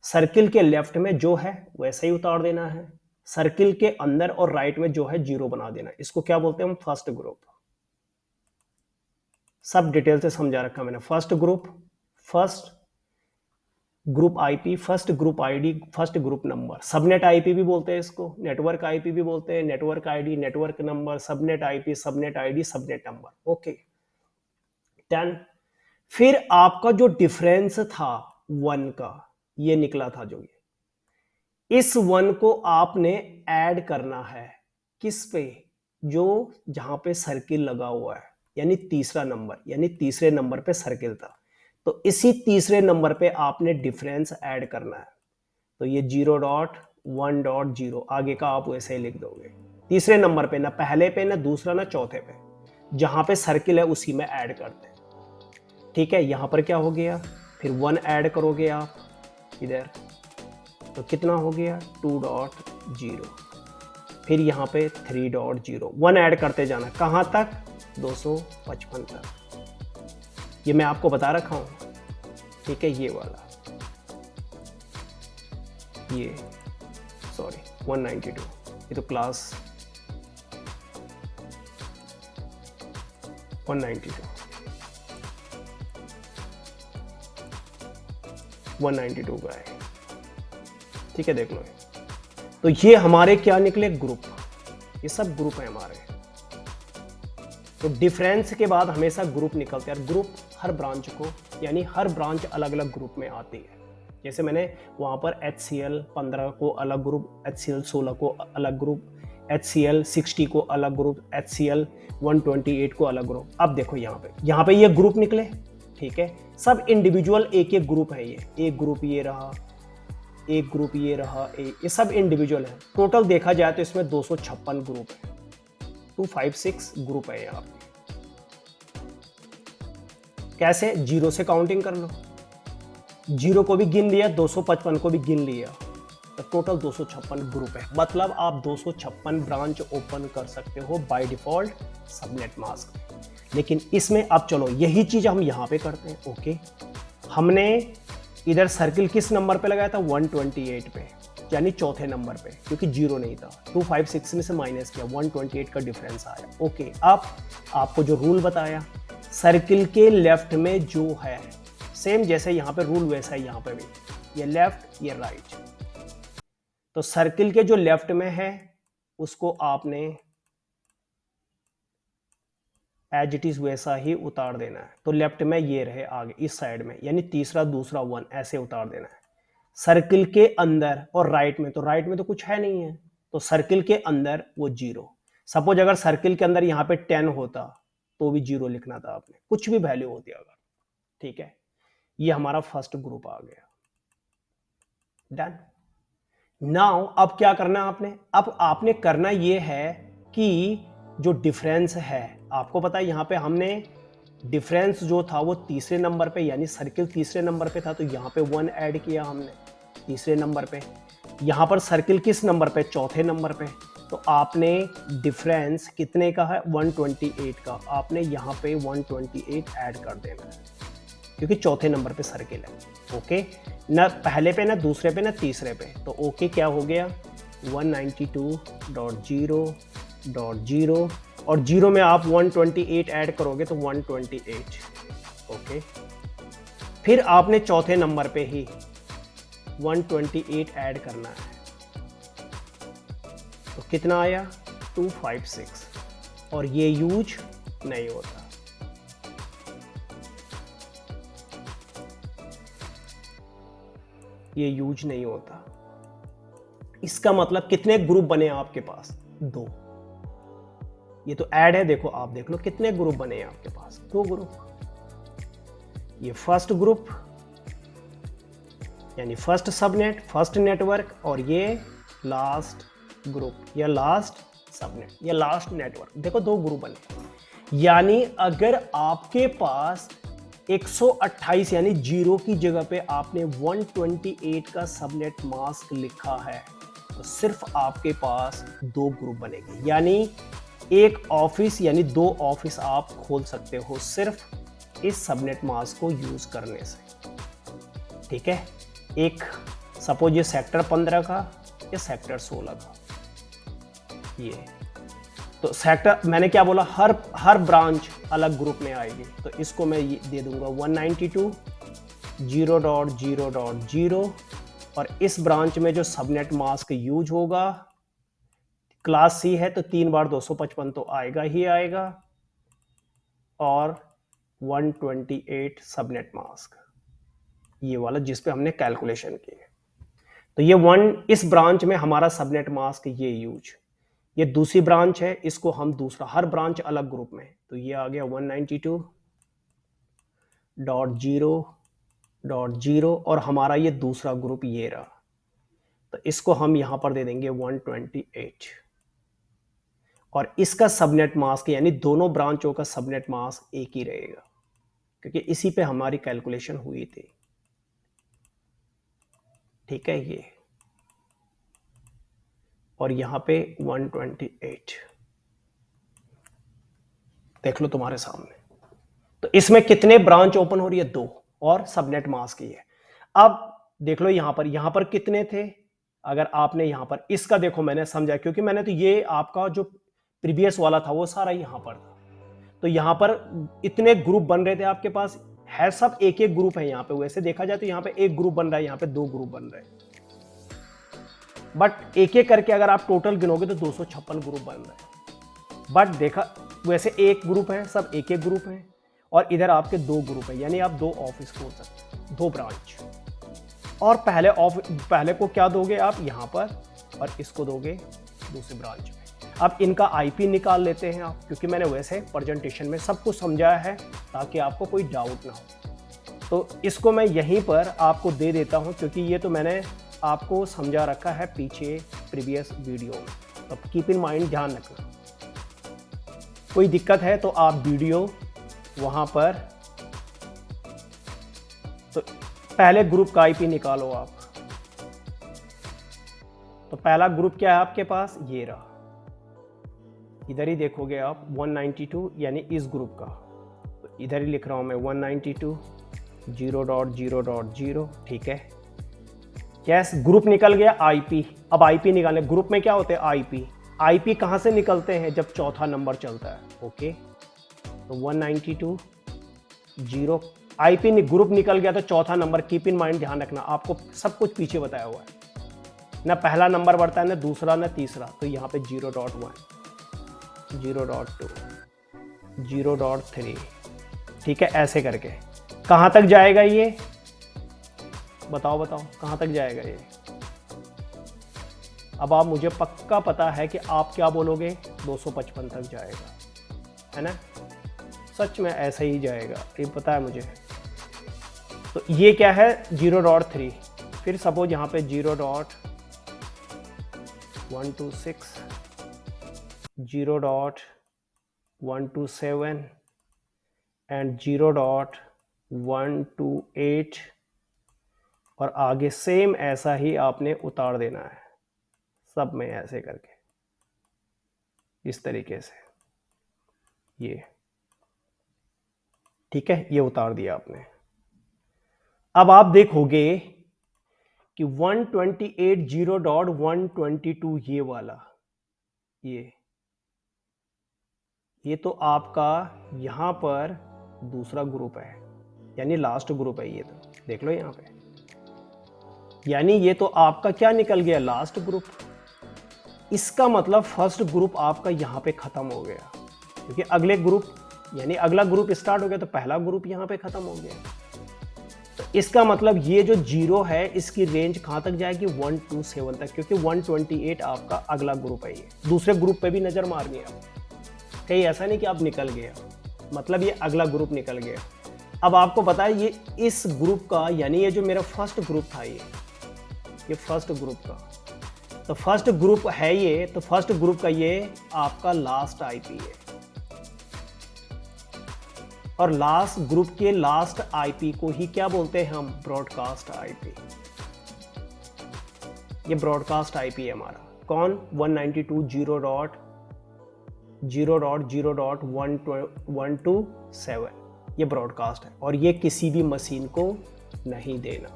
सर्किल के लेफ्ट में जो है वैसे ही उतार देना है, सर्किल के अंदर और राइट में जो है 0 बना देना है। इसको क्या बोलते हैं हम, फर्स्ट ग्रुप। सब डिटेल से समझा रखा मैंने। First group, first group IP, first group ID, first group number. Subnet IP भी बोलते हैं इसको, नेटवर्क आईपी भी बोलते हैं, network ID, network number, subnet IP, subnet ID, subnet number, okay. 10, फिर आपका जो डिफरेंस था 1 का, ये निकला था जो, ये इस 1 को आपने ऐड करना है किस पे, जो जहां पे सर्किल लगा हुआ है, यानी तीसरा नंबर, यानी तीसरे नंबर पे सर्किल था, तो इसी तीसरे नंबर पे आपने डिफरेंस ऐड करना है। तो ये 0.1.0 आगे का आप वैसे ही लिख दोगे, तीसरे नंबर पे, ना पहले पे, ना दूसरा, ना चौथे पे, जहां पे सर्किल है उसी में ऐड करते हैं, ठीक है। यहां पर क्या हो गया, फिर 1 ऐड करोगे आप इधर, तो कितना हो गया 2.0, फिर यहां पे 3.0, 1 ऐड करते जाना, कहां तक 255 तक, ये मैं आपको बता रखा हूं, ठीक है। ये वाला, ये सॉरी 192, ये तो क्लास 192, 192 का है, ठीक है, देख लो। तो ये हमारे क्या निकले ग्रुप, ये सब ग्रुप है हमारे। तो डिफरेंस के बाद हमेशा ग्रुप निकलते हैं, और ग्रुप हर ब्रांच को, यानी हर ब्रांच अलग अलग ग्रुप में आती है। जैसे मैंने वहां पर HCl 15 को अलग ग्रुप, HCl 16 को अलग ग्रुप, HCl 60 को अलग ग्रुप, HCl 128 को अलग ग्रुप। अब देखो यहाँ पे ये ग्रुप निकले, ठीक है, सब इंडिविजुअल एक एक ग्रुप है, ये एक ग्रुप ये रहा, एक ग्रुप ये रहा, ये सब इंडिविजुअल है। टोटल देखा जाए तो इसमें 256 ग्रुप है, 256 ग्रुप है यहाँ पे। कैसे, 0 से काउंटिंग कर लो, 0 को भी गिन लिया, 255 को भी गिन लिया, तो टोटल 256 ग्रुप है, मतलब आप 256 ब्रांच ओपन कर सकते हो बाय डिफॉल्ट सबनेट मास्क। लेकिन इसमें अब चलो यही चीज हम यहाँ पे करते हैं। ओके, हमने इधर सर्किल किस नंबर पे लगाया था, 128 पे, यानी चौथे नंबर पे, क्योंकि जीरो नहीं था। 256 में से माइनस किया, 128 का डिफरेंस आया। ओके, अब आपको जो रूल बताया, सर्किल के लेफ्ट में जो है, सेम जैसे यहाँ पे रूल वैसा है यहाँ पे भी, ये लेफ्ट ये राइट। तो सर्किल के जो लेफ्ट में है उसको आपने एज इट इज वैसा ही उतार देना है। तो लेफ्ट में ये रहे आगे इस साइड में, यानी तीसरा दूसरा 1 ऐसे उतार देना है। सर्किल के अंदर और राइट में, तो राइट में तो कुछ है नहीं है, तो सर्किल के अंदर वो 0। सपोज अगर सर्किल के अंदर यहाँ पे 10 होता तो भी 0 लिखना था आपने, कुछ भी वैल्यू होती अगर। ठीक है, ये हमारा फर्स्ट ग्रुप आ गया। डन। नाउ अब क्या करना है आपने, अब आपने करना ये है कि जो डिफरेंस है, आपको पता है यहाँ पे हमने डिफरेंस जो था वो तीसरे नंबर पे, यानी सर्किल तीसरे नंबर पे था, तो यहाँ पे 1 ऐड किया हमने तीसरे नंबर पे। यहाँ पर सर्किल किस नंबर पे, चौथे नंबर पे, तो आपने डिफरेंस कितने का है, 128 का, आपने यहाँ पे 128 ऐड कर देना है, क्योंकि चौथे नंबर पे सर्किल है। ओके, ना पहले पे ना दूसरे पे ना तीसरे पे, तो ओके क्या हो गया, 192.0.0 और 0 में आप 128 ऐड करोगे तो 128। ओके, फिर आपने चौथे नंबर पे ही 128 ऐड करना है, तो कितना आया, 256, और ये यूज नहीं होता। ये यूज नहीं होता। इसका मतलब कितने ग्रुप बने आपके पास, 2। ये तो ऐड है, देखो आप देख लो कितने ग्रुप बने हैं आपके पास, 2 ग्रुप। ये फर्स्ट ग्रुप यानी फर्स्ट सबनेट, फर्स्ट नेटवर्क, और ये लास्ट ग्रुप या लास्ट सबनेट या लास्ट नेटवर्क। देखो 2 ग्रुप बने, यानी अगर आपके पास 128 यानी 0 की जगह पे आपने 128 का सबनेट मास्क लिखा है, तो सिर्फ आपके पास 2 ग्रुप बनेंगे, यानी एक ऑफिस यानी 2 ऑफिस आप खोल सकते हो सिर्फ इस सबनेट मास्क को यूज करने से। ठीक है, एक सपोज ये सेक्टर 15 का या सेक्टर 16 का, ये तो सेक्टर मैंने क्या बोला, हर ब्रांच अलग ग्रुप में आएगी, तो इसको मैं ये दे दूंगा 192.0.0.0, और इस ब्रांच में जो सबनेट मास्क यूज होगा, क्लास सी है तो 3 बार 255 तो आएगा ही आएगा, और 128 सबनेट मास्क, ये वाला जिस पे हमने कैलकुलेशन की है। तो ये इस ब्रांच में हमारा सबनेट मास्क ये यूज, ये दूसरी ब्रांच है, इसको हम दूसरा, हर ब्रांच अलग ग्रुप में, तो ये आ गया 192.0.0, और हमारा ये दूसरा ग्रुप ये रहा, तो इसको हम यहां पर दे देंगे 128, और इसका सबनेट मास्क यानी दोनों ब्रांचों का सबनेट मास्क एक ही रहेगा, क्योंकि इसी पे हमारी कैलकुलेशन हुई थी। ठीक है, ये और यहां पे 128 देख लो तुम्हारे सामने। तो इसमें कितने ब्रांच ओपन हो रही है, 2, और सबनेट मास्क ही है। अब देख लो यहां पर कितने थे, अगर आपने यहां पर इसका देखो, मैंने समझा क्योंकि मैंने तो ये आपका जो प्रीवियस वाला था वो सारा यहां पर था, तो यहां पर इतने ग्रुप बन रहे थे आपके पास, है सब एक एक ग्रुप है यहाँ पे, वैसे देखा जाए तो यहाँ पे एक ग्रुप बन रहा है, यहाँ पे 2 ग्रुप बन रहे हैं, बट एक एक करके अगर आप टोटल गिनोगे तो 256 ग्रुप बन रहे हैं। बट देखा वैसे एक ग्रुप है, सब एक एक ग्रुप है, और इधर आपके 2 ग्रुप है, यानी आप 2 ऑफिस खोल सकते हैं, 2 ब्रांच। और पहले को क्या दोगे आप यहाँ पर, और इसको दोगे दूसरी ब्रांच में। अब इनका आईपी निकाल लेते हैं आप, क्योंकि मैंने वैसे प्रेजेंटेशन में सब कुछ समझाया है ताकि आपको कोई डाउट ना हो। तो इसको मैं यहीं पर आपको दे देता हूं, क्योंकि ये तो मैंने आपको समझा रखा है पीछे प्रीवियस वीडियो में, तो कीप इन माइंड, ध्यान रखना। कोई दिक्कत है तो आप वीडियो वहां पर, तो पहले ग्रुप का आईपी निकालो आप, तो पहला ग्रुप क्या है आपके पास, ये रहा, इधर ही देखोगे आप 192 यानी इस ग्रुप का, तो इधर ही लिख रहा हूं मैं 192 0.0.0, ठीक है। यस, ग्रुप निकल गया आईपी। अब आईपी निकालें, ग्रुप में क्या होते हैं आईपी, आईपी कहां से निकलते हैं, जब चौथा नंबर चलता है, ओके। तो 192 0 आईपी ग्रुप निकल गया तो चौथा नंबर, कीप इन माइंड, ध्यान रखना आपको सब कुछ पीछे बताया हुआ है, ना पहला नंबर बढ़ता है ना दूसरा ना तीसरा, तो यहाँ पे 0.1 0.2 0.3, ठीक है। ऐसे करके कहां तक जाएगा ये, बताओ कहां तक जाएगा ये। अब आप, मुझे पक्का पता है कि आप क्या बोलोगे, 255 तक जाएगा, है ना, सच में ऐसे ही जाएगा, ये पता है मुझे। तो ये क्या है 0.3, फिर सपोज यहाँ पे 0.126 0.127 एंड 0.128 और आगे सेम ऐसा ही आपने उतार देना है सब में, ऐसे करके इस तरीके से, ये ठीक है, ये उतार दिया आपने। अब आप देखोगे कि 128 0.122 ये वाला, ये तो आपका यहां पर दूसरा ग्रुप है, यानी लास्ट ग्रुप है ये, तो देख लो यहां पे, यानी ये तो आपका क्या निकल गया, लास्ट ग्रुप। इसका मतलब फर्स्ट ग्रुप आपका यहां पे खत्म हो गया, क्योंकि अगले ग्रुप यानी अगला ग्रुप स्टार्ट हो गया तो पहला ग्रुप यहां पे खत्म हो गया। तो इसका मतलब ये जो 0 है इसकी रेंज कहां तक जाएगी, 127 तक, क्योंकि 128 आपका अगला ग्रुप है। ये दूसरे ग्रुप पे भी नजर मारनी है आप, कहीं ऐसा नहीं कि आप निकल गया, मतलब ये अगला ग्रुप निकल गया। अब आपको पता है ये इस ग्रुप का, यानी ये जो मेरा फर्स्ट ग्रुप था, ये फर्स्ट ग्रुप का, तो फर्स्ट ग्रुप है ये, तो फर्स्ट ग्रुप का ये आपका लास्ट आईपी है, और लास्ट ग्रुप के लास्ट आईपी को ही क्या बोलते हैं हम, ब्रॉडकास्ट आईपी। ये ब्रॉडकास्ट आईपी है हमारा, कौन, 192 0.0.127, ये ब्रॉडकास्ट है, और ये किसी भी मशीन को नहीं देना,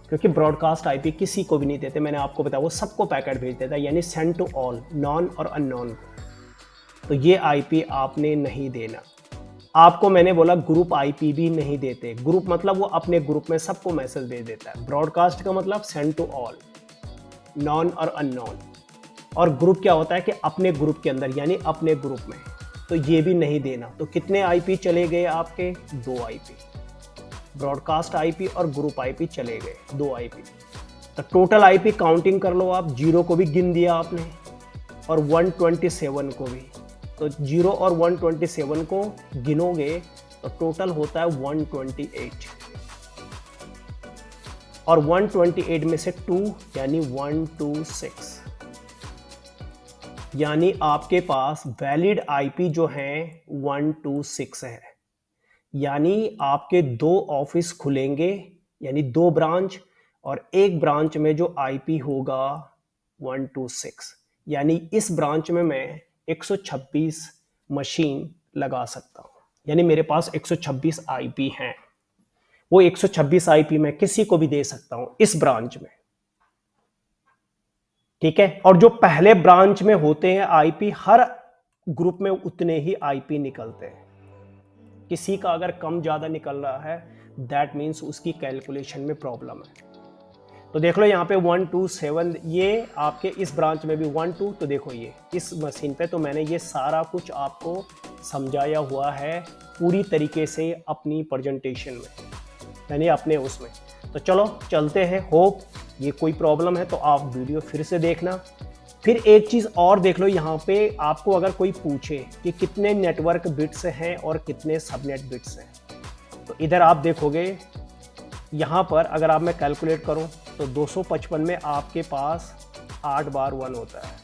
क्योंकि ब्रॉडकास्ट आईपी किसी को भी नहीं देते, मैंने आपको बताया, वो सबको पैकेट भेज देता है, यानी सेंड टू ऑल, नॉन और अननोन को। तो ये आईपी आपने नहीं देना। आपको मैंने बोला ग्रुप आईपी भी नहीं देते, ग्रुप मतलब वो अपने ग्रुप में सबको मैसेज भेज देता है, ब्रॉडकास्ट का मतलब सेंड टू ऑल, नॉन और अननोन, और ग्रुप क्या होता है कि अपने ग्रुप के अंदर, यानी अपने ग्रुप में, तो ये भी नहीं देना। तो कितने आईपी चले गए आपके, 2 आईपी, ब्रॉडकास्ट आईपी और ग्रुप आईपी चले गए, 2 आईपी। तो टोटल आईपी काउंटिंग कर लो आप, 0 को भी गिन दिया आपने और 127 को भी, तो 0 और 127 को गिनोगे तो टोटल होता है 128, और 128 में से 2 यानी 126, यानी आपके पास वैलिड आईपी जो है 126 है। यानी आपके 2 ऑफिस खुलेंगे, यानी 2 ब्रांच, और एक ब्रांच में जो आईपी होगा 126, यानी इस ब्रांच में मैं 126 मशीन लगा सकता हूं, यानी मेरे पास 126 आईपी हैं। वो 126 आईपी मैं किसी को भी दे सकता हूं इस ब्रांच में, ठीक है। और जो पहले ब्रांच में होते हैं आईपी, हर ग्रुप में उतने ही आईपी निकलते हैं, किसी का अगर कम ज्यादा निकल रहा है दैट मीन्स उसकी कैलकुलेशन में प्रॉब्लम है। तो देख लो यहाँ पे 127, ये आपके इस ब्रांच में भी 12, तो देखो ये इस मशीन पे, तो मैंने ये सारा कुछ आपको समझाया हुआ है पूरी तरीके से अपनी प्रेजेंटेशन में, यानी अपने उसमें। तो चलो चलते हैं, होप ये कोई प्रॉब्लम है तो आप वीडियो फिर से देखना। फिर एक चीज़ और देख लो, यहाँ पे आपको अगर कोई पूछे कि कितने नेटवर्क बिट्स हैं और कितने सबनेट बिट्स हैं, तो इधर आप देखोगे यहाँ पर अगर आप मैं कैलकुलेट करूँ तो 255 में आपके पास 8 बार 1 होता है,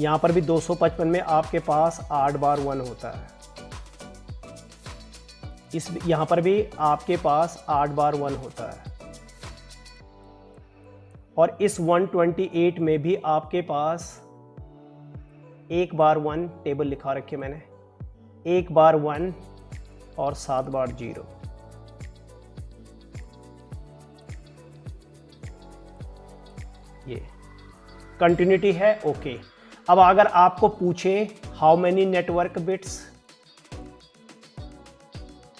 यहाँ पर भी 255 में आपके पास 8 बार 1 होता है, इस यहाँ पर भी आपके पास 8 बार 1 होता है, और इस 128 में भी आपके पास 1 बार 1 टेबल लिखा रखी है मैंने, 1 बार 1 और 7 बार 0। ये कंटिन्यूटी है। ओके, अब अगर आपको पूछे हाउ मेनी नेटवर्क बिट्स,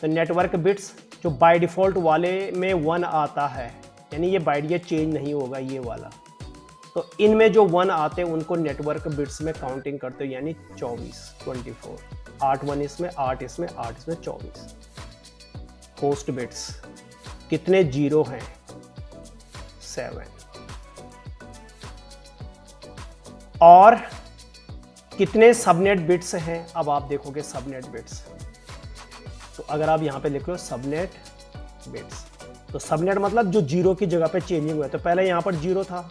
तो नेटवर्क बिट्स जो बाय डिफॉल्ट वाले में 1 आता है, यानी ये बाय ये चेंज नहीं होगा ये वाला, तो इनमें जो 1 आते हैं उनको नेटवर्क बिट्स में काउंटिंग करते हो, यानी 24, 8 1 इसमें, 8 इसमें, 8 इसमें 24। होस्ट बिट्स कितने जीरो हैं? 7। और कितने सबनेट बिट्स हैं? अब आप देखोगे सबनेट बिट्स, तो अगर आप यहां पे लिख लो सबनेट बिट्स, तो सबनेट मतलब जो जीरो की जगह पे चेंजिंग हुआ है। तो पहले यहां पर 0 था,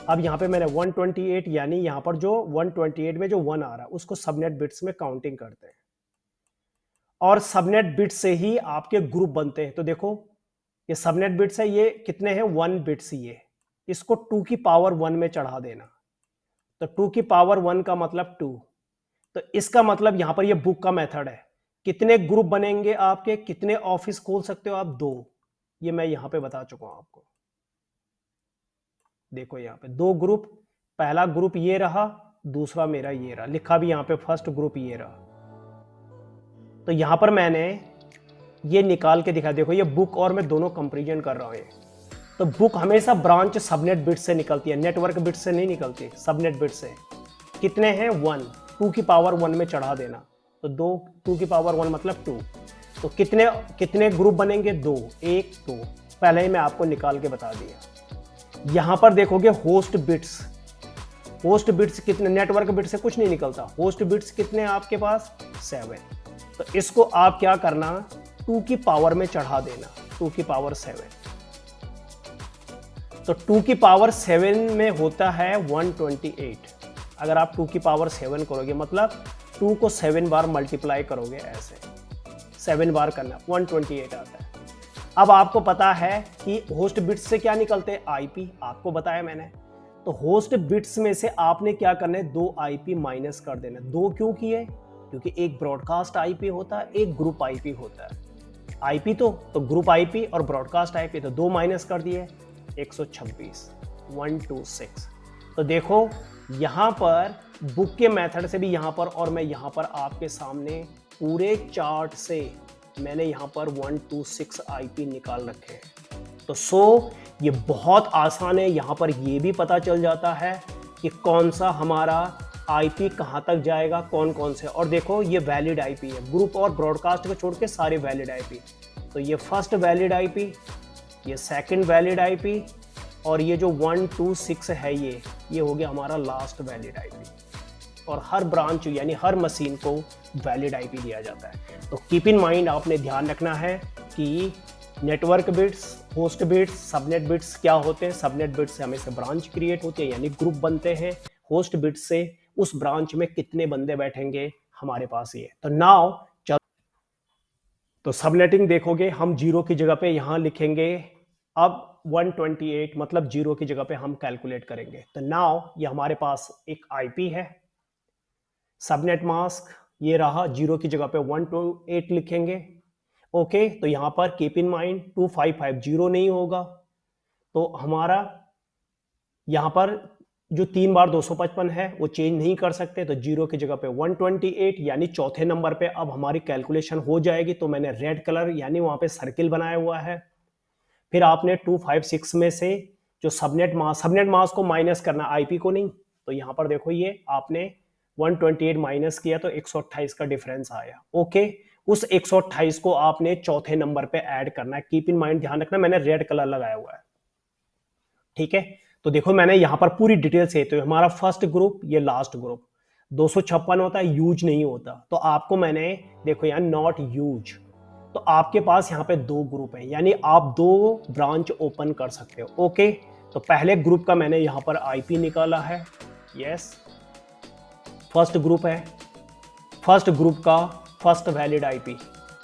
अब यहां पे मैंने 128, यानी यहां पर जो 128 में जो 1 आ रहा है उसको सबनेट बिट्स में काउंटिंग करते हैं। और सबनेट बिट्स से ही आपके ग्रुप बनते हैं। तो देखो ये सबनेट बिट्स है, ये कितने हैं? 1 बिट्स। ये इसको 2 की पावर 1 में चढ़ा देना, तो 2 की पावर 1 का मतलब 2। तो इसका मतलब यहां पर ये बुक का मेथड है। कितने ग्रुप बनेंगे आपके, कितने ऑफिस खोल सकते हो आप? 2। ये मैं यहां पे बता चुका हूं आपको। देखो यहां पे 2 ग्रुप, पहला ग्रुप ये रहा, दूसरा मेरा ये रहा, लिखा भी यहां पे फर्स्ट ग्रुप ये रहा। तो यहां पर मैंने ये निकाल के दिखा, देखो ये बुक और मैं दोनों कंपैरिजन कर रहा हूं। तो बुक हमेशा ब्रांच सबनेट बिट से निकलती है, नेटवर्क बिट से नहीं निकलती, सबनेट बिट से। कितने हैं? 1। 2 की पावर 1 में चढ़ा देना, तो 2 की पावर 1 मतलब 2। तो कितने ग्रुप बनेंगे? 2, 1 2। पहले ही मैं आपको निकाल के बता दिया। यहां पर देखोगे होस्ट बिट्स, होस्ट बिट्स कितने? नेटवर्क बिट से कुछ नहीं निकलता। होस्ट बिट्स कितने आपके पास? 7। तो इसको आप क्या करना, 2 की पावर में चढ़ा देना, 2 की पावर 7। तो 2 की पावर 7 में होता है 128। अगर आप 2 की पावर 7 करोगे, मतलब 2 को 7 बार मल्टीप्लाई करोगे, ऐसे 7 बार करना, 128 आता है। अब आपको पता है कि होस्ट बिट्स से क्या निकलते हैं? आईपी, आपको बताया मैंने। तो होस्ट बिट्स में से आपने क्या करना है? 2 आईपी माइनस कर देना। 2 क्यों किए? क्योंकि एक ब्रॉडकास्ट आईपी होता है, एक ग्रुप आईपी होता है। आईपी तो ग्रुप आईपी और ब्रॉडकास्ट आईपी, तो 2 माइनस कर दिए, 126, 126। तो देखो यहां पर बुक के मेथड से भी यहां पर, और मैं यहां पर आपके सामने पूरे चार्ट से मैंने यहां पर 126 आईपी निकाल रखे हैं। तो ये बहुत आसान है। यहां पर ये भी पता चल जाता है कि कौन सा हमारा आईपी कहां तक जाएगा, कौन कौन से। और देखो ये वैलिड आईपी है, ग्रुप और ब्रॉडकास्ट को छोड़ के सारे वैलिड आईपी। तो ये फर्स्ट वैलिड आईपी, ये सेकंड वैलिड आईपी, और ये जो 126 है ये हो गया हमारा लास्ट वैलिड आईपी। और हर ब्रांच यानी हर मशीन को वैलिड आईपी दिया जाता है। तो कीप इन माइंड, आपने ध्यान रखना है कि network bits, host bits, subnet bits क्या होते हैं। सबनेट बिट्स से हमेशा ब्रांच क्रिएट होती है, यानी ग्रुप बनते हैं। होस्ट बिट्स से उस ब्रांच में कितने बंदे बैठेंगे हमारे पास ये। तो नाउ चलो, तो सबनेटिंग देखोगे हम 0 की जगह पे यहां लिखेंगे। अब 128 मतलब 0 की जगह पे हम कैलकुलेट करेंगे। तो नाउ ये हमारे पास एक आईपी है, सबनेट मास्क ये रहा, 0 की जगह पे 128 लिखेंगे। ओके, तो यहां पर कीप इन माइंड 2550 नहीं होगा, तो हमारा यहां पर जो 3 बार 255 है वो चेंज नहीं कर सकते। तो 0 की जगह पे 128, यानी चौथे नंबर पे अब हमारी कैलकुलेशन हो जाएगी। तो मैंने रेड कलर यानी वहां पे सर्किल बनाया हुआ है। फिर आपने 256 में से जो सबनेट मास को माइनस करना, आईपी को नहीं। तो यहां पर देखो ये आपने 128 माइनस किया तो 128 का डिफरेंस आया। ओके, उस 128 को आपने चौथे नंबर पे ऐड करना है। कीप इन माइंड, ध्यान रखना मैंने रेड कलर लगाया हुआ है, ठीक है। तो देखो मैंने यहां पर पूरी डिटेल से, तो हमारा फर्स्ट ग्रुप, ये लास्ट ग्रुप 256 होता है, यूज नहीं होता। तो आपको मैंने देखो यहाँ नॉट यूज, तो आपके पास यहाँ पे 2 ग्रुप है, यानी आप 2 ब्रांच ओपन कर सकते हो। ओके, तो पहले ग्रुप का मैंने यहाँ पर आईपी निकाला है, यस, फर्स्ट ग्रुप है, फर्स्ट ग्रुप का फर्स्ट वैलिड आईपी।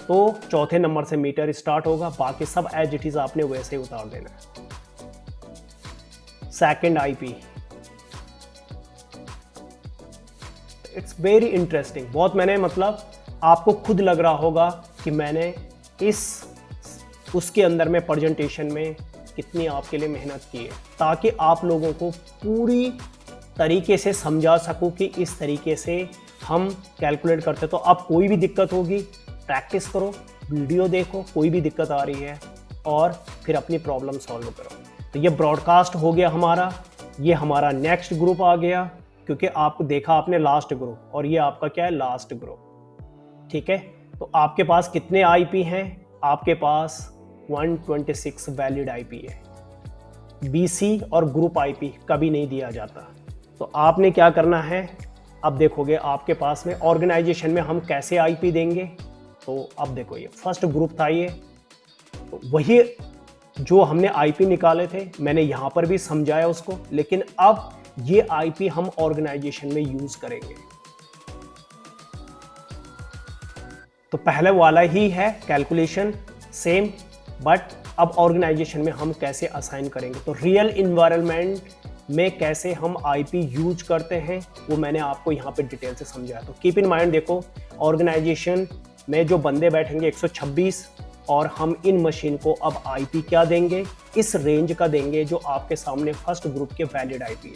तो चौथे नंबर से मीटर स्टार्ट होगा, बाकी सब एज इट इज आपने वैसे ही उतार देना है। Second IP. It's very interesting, बहुत मैंने मतलब आपको खुद लग रहा होगा कि मैंने उसके अंदर में प्रेजेंटेशन में कितनी आपके लिए मेहनत की है, ताकि आप लोगों को पूरी तरीके से समझा सकूं कि इस तरीके से हम कैलकुलेट करते। तो अब कोई भी दिक्कत होगी प्रैक्टिस करो, वीडियो देखो, कोई भी दिक्कत आ रही है और फिर अपनी प्रॉब्लम सॉल्व करो। तो ये ब्रॉडकास्ट हो गया हमारा, ये हमारा नेक्स्ट ग्रुप आ गया, क्योंकि आपको देखा आपने लास्ट ग्रुप, और ये आपका क्या है, लास्ट ग्रुप। ठीक है, तो आपके पास कितने आईपी हैं? आपके पास 126 वैलिड आईपी है। बीसी और ग्रुप आईपी कभी नहीं दिया जाता। तो आपने क्या करना है, अब देखोगे आपके पास में ऑर्गेनाइजेशन में हम कैसे आईपी देंगे। तो अब देखो, ये फर्स्ट ग्रुप था, ये तो वही जो हमने आईपी निकाले थे, मैंने यहां पर भी समझाया उसको, लेकिन अब ये आईपी हम ऑर्गेनाइजेशन में यूज करेंगे। तो पहले वाला ही है कैलकुलेशन सेम, बट अब ऑर्गेनाइजेशन में हम कैसे असाइन करेंगे। तो रियल इन्वायरमेंट में कैसे हम आईपी यूज करते हैं वो मैंने आपको यहाँ पे डिटेल से समझाया। तो कीप इन माइंड, देखो ऑर्गेनाइजेशन में जो बंदे बैठेंगे 126, और हम इन मशीन को अब आईपी क्या देंगे, इस रेंज का देंगे जो आपके सामने फर्स्ट ग्रुप के वैलिड आईपी है।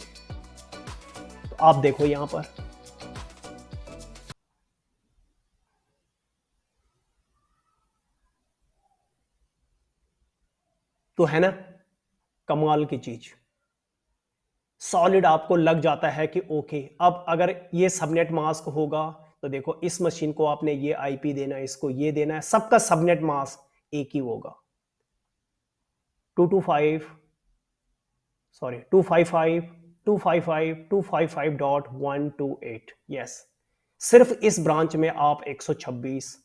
तो आप देखो यहां पर, तो है ना कमाल की चीज, सॉलिड आपको लग जाता है कि ओके। अब अगर ये सबनेट मास्क होगा तो देखो इस मशीन को आपने ये आईपी देना है, इसको ये देना है, सबका सबनेट मास्क एक ही होगा, 255.255.128। यस, सिर्फ इस ब्रांच में आप 126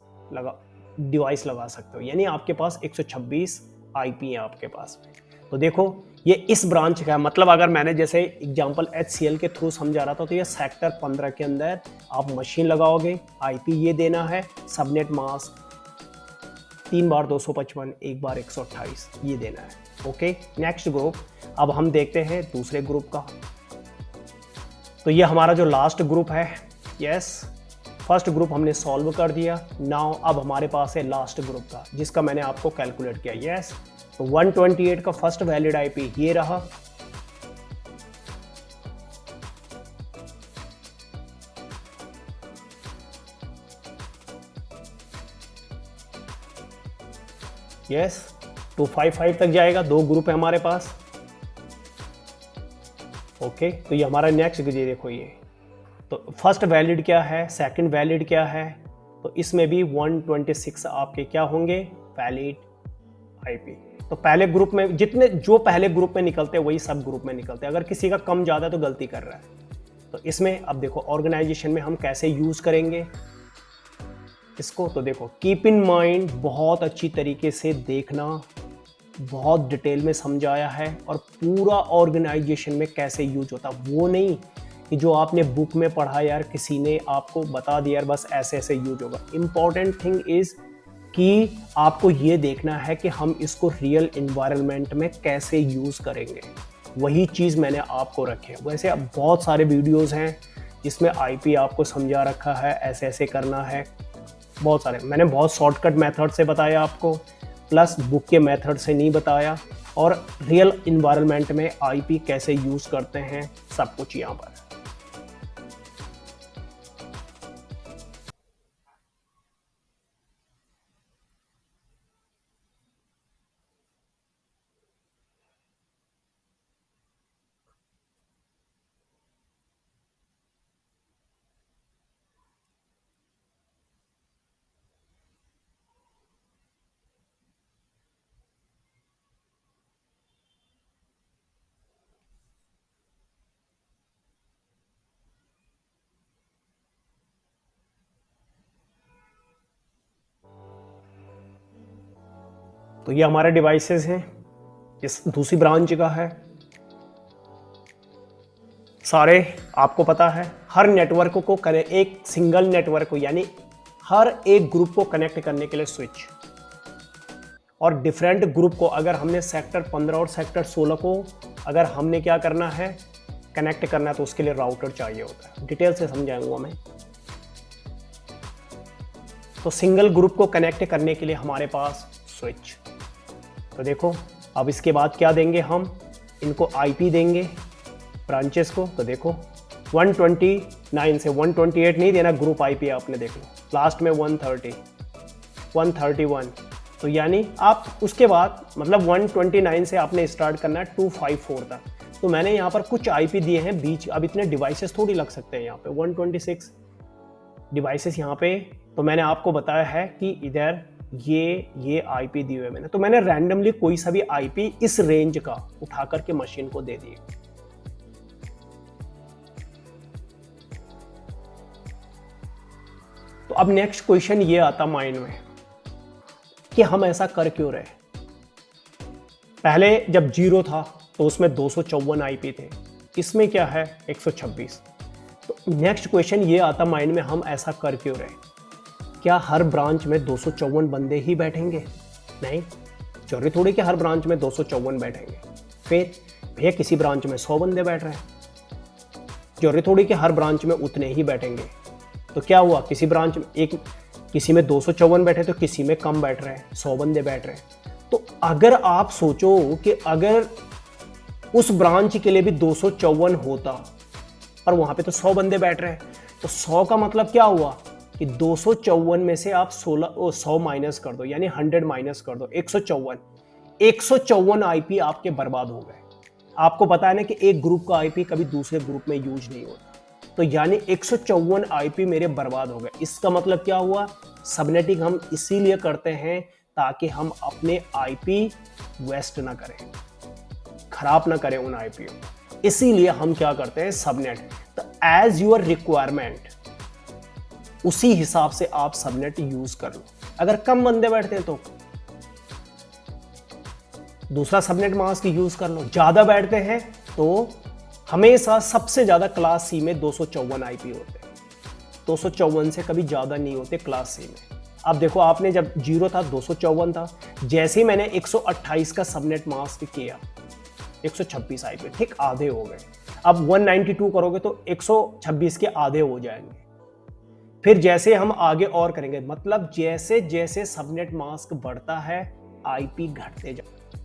डिवाइस लगा सकते हो, यानी आपके पास 126 आईपी है आपके पास में। तो देखो ये इस ब्रांच का है, मतलब अगर मैंने जैसे एग्जांपल HCL के थ्रू समझा रहा था, तो ये सेक्टर 15 के अंदर आप मशीन लगाओगे, आईपी ये देना है, सबनेट मास्क 3 बार 255, 1 बार 128 ये देना है। ओके, नेक्स्ट ग्रुप, अब हम देखते हैं दूसरे ग्रुप का। तो ये हमारा जो लास्ट ग्रुप है, यस, फर्स्ट ग्रुप हमने सॉल्व कर दिया। नाउ अब हमारे पास है लास्ट ग्रुप का, जिसका मैंने आपको कैलकुलेट किया। यस, तो 128 का फर्स्ट वैलिड आईपी ये रहा, यस 255 तक जाएगा, 2 ग्रुप है हमारे पास। ओके, तो ये हमारा नेक्स्ट, ये देखो ये, तो फर्स्ट वैलिड क्या है, सेकंड वैलिड क्या है, तो इसमें भी 126 आपके क्या होंगे, वैलिड आईपी। तो पहले ग्रुप में जितने जो पहले ग्रुप में निकलते हैं वही सब ग्रुप में निकलते हैं, अगर किसी का कम ज़्यादा है तो गलती कर रहा है। तो इसमें अब देखो ऑर्गेनाइजेशन में हम कैसे यूज़ करेंगे इसको। तो देखो कीप इन माइंड, बहुत अच्छी तरीके से देखना, बहुत डिटेल में समझाया है, और पूरा ऑर्गेनाइजेशन में कैसे यूज होता, वो नहीं कि जो आपने बुक में पढ़ा यार, किसी ने आपको बता दिया यार बस ऐसे ऐसे यूज होगा। इम्पॉर्टेंट थिंग इज कि आपको ये देखना है कि हम इसको रियल इन्वायरमेंट में कैसे यूज करेंगे, वही चीज़ मैंने आपको रखे। वैसे अब बहुत सारे वीडियोस हैं जिसमें आईपी आपको समझा रखा है, ऐसे ऐसे करना है, बहुत सारे मैंने बहुत शॉर्टकट मेथड से बताया आपको, प्लस बुक के मेथड से नहीं बताया, और रियल इन्वायरमेंट में आईपी कैसे यूज़ करते हैं सब कुछ यहाँ पर। तो ये हमारे डिवाइसेस हैं, इस दूसरी ब्रांच का है। सारे आपको पता है, हर नेटवर्क को कनेक्ट, एक सिंगल नेटवर्क को, यानी हर एक ग्रुप को कनेक्ट करने के लिए स्विच, और डिफरेंट ग्रुप को अगर हमने सेक्टर 15 और सेक्टर 16 को अगर हमने क्या करना है, कनेक्ट करना है, तो उसके लिए राउटर चाहिए होता है। डिटेल से समझाऊंगा मैं। तो सिंगल ग्रुप को कनेक्ट करने के लिए हमारे पास स्विच। तो देखो अब इसके बाद क्या देंगे, हम इनको आईपी देंगे ब्रांचेस को। तो देखो 129 से 128 नहीं देना, ग्रुप आईपी आपने देख लो, लास्ट में 130, 131। तो यानी आप उसके बाद मतलब 129 से आपने स्टार्ट करना है 254 तक। तो मैंने यहाँ पर कुछ आईपी दिए हैं बीच, अब इतने डिवाइसेस थोड़ी लग सकते हैं यहाँ पे, 126 डिवाइसेस यहाँ पे। तो मैंने आपको बताया है कि इधर ये आईपी दिए हुए मैंने, तो मैंने रैंडमली कोई सा भी आईपी इस रेंज का उठा करके मशीन को दे दिए। तो अब नेक्स्ट क्वेश्चन ये आता माइंड में कि हम ऐसा कर क्यों रहे। पहले जब 0 था तो उसमें 254 आईपी थे, इसमें क्या है 126। तो नेक्स्ट क्वेश्चन ये आता माइंड में, हम ऐसा कर क्यों रहे। क्या हर ब्रांच में 254 बंदे ही बैठेंगे? नहीं, जरूरी थोड़ी कि हर ब्रांच में 254 बैठेंगे। फिर भैया किसी ब्रांच में 100 बंदे बैठ रहे हैं, जरूरी थोड़ी कि हर ब्रांच में उतने ही बैठेंगे। तो क्या हुआ, किसी ब्रांच में किसी में 254 बैठे तो किसी में कम बैठ रहे हैं, 100 बंदे बैठ रहे हैं। तो अगर आप सोचो कि अगर उस ब्रांच के लिए भी 254 होता और वहां पे तो 100 बंदे बैठ रहे हैं, तो 100 का मतलब क्या हुआ कि 254 में से आप 100 माइनस कर दो, यानी 100 माइनस कर दो, 154 आईपी आपके बर्बाद हो गए। आपको पता है ना कि एक ग्रुप का आईपी कभी दूसरे ग्रुप में यूज नहीं होता, तो यानी 154 आईपी मेरे बर्बाद हो गए। इसका मतलब क्या हुआ, सबनेटिंग हम इसीलिए करते हैं ताकि हम अपने आईपी वेस्ट ना करें, खराब ना करें उन आईपी को। इसीलिए हम क्या करते हैं, सबनेट। तो एज योर रिक्वायरमेंट, उसी हिसाब से आप सबनेट यूज कर लो। अगर कम बंदे बैठते हैं तो दूसरा सबनेट मास्क यूज कर लो, ज्यादा बैठते हैं तो हमेशा सबसे ज्यादा क्लास सी में 254 आईपी होते हैं, 254 से कभी ज्यादा नहीं होते क्लास सी में। अब देखो आपने जब 0 था 254 था, जैसे ही मैंने 128 का सबनेट मास्क किया 126 आईपी, ठीक आधे हो गए। अब 192 करोगे तो 126 के आधे हो जाएंगे। फिर जैसे हम आगे और करेंगे, मतलब जैसे जैसे सबनेट मास्क बढ़ता है आईपी घटते जाए।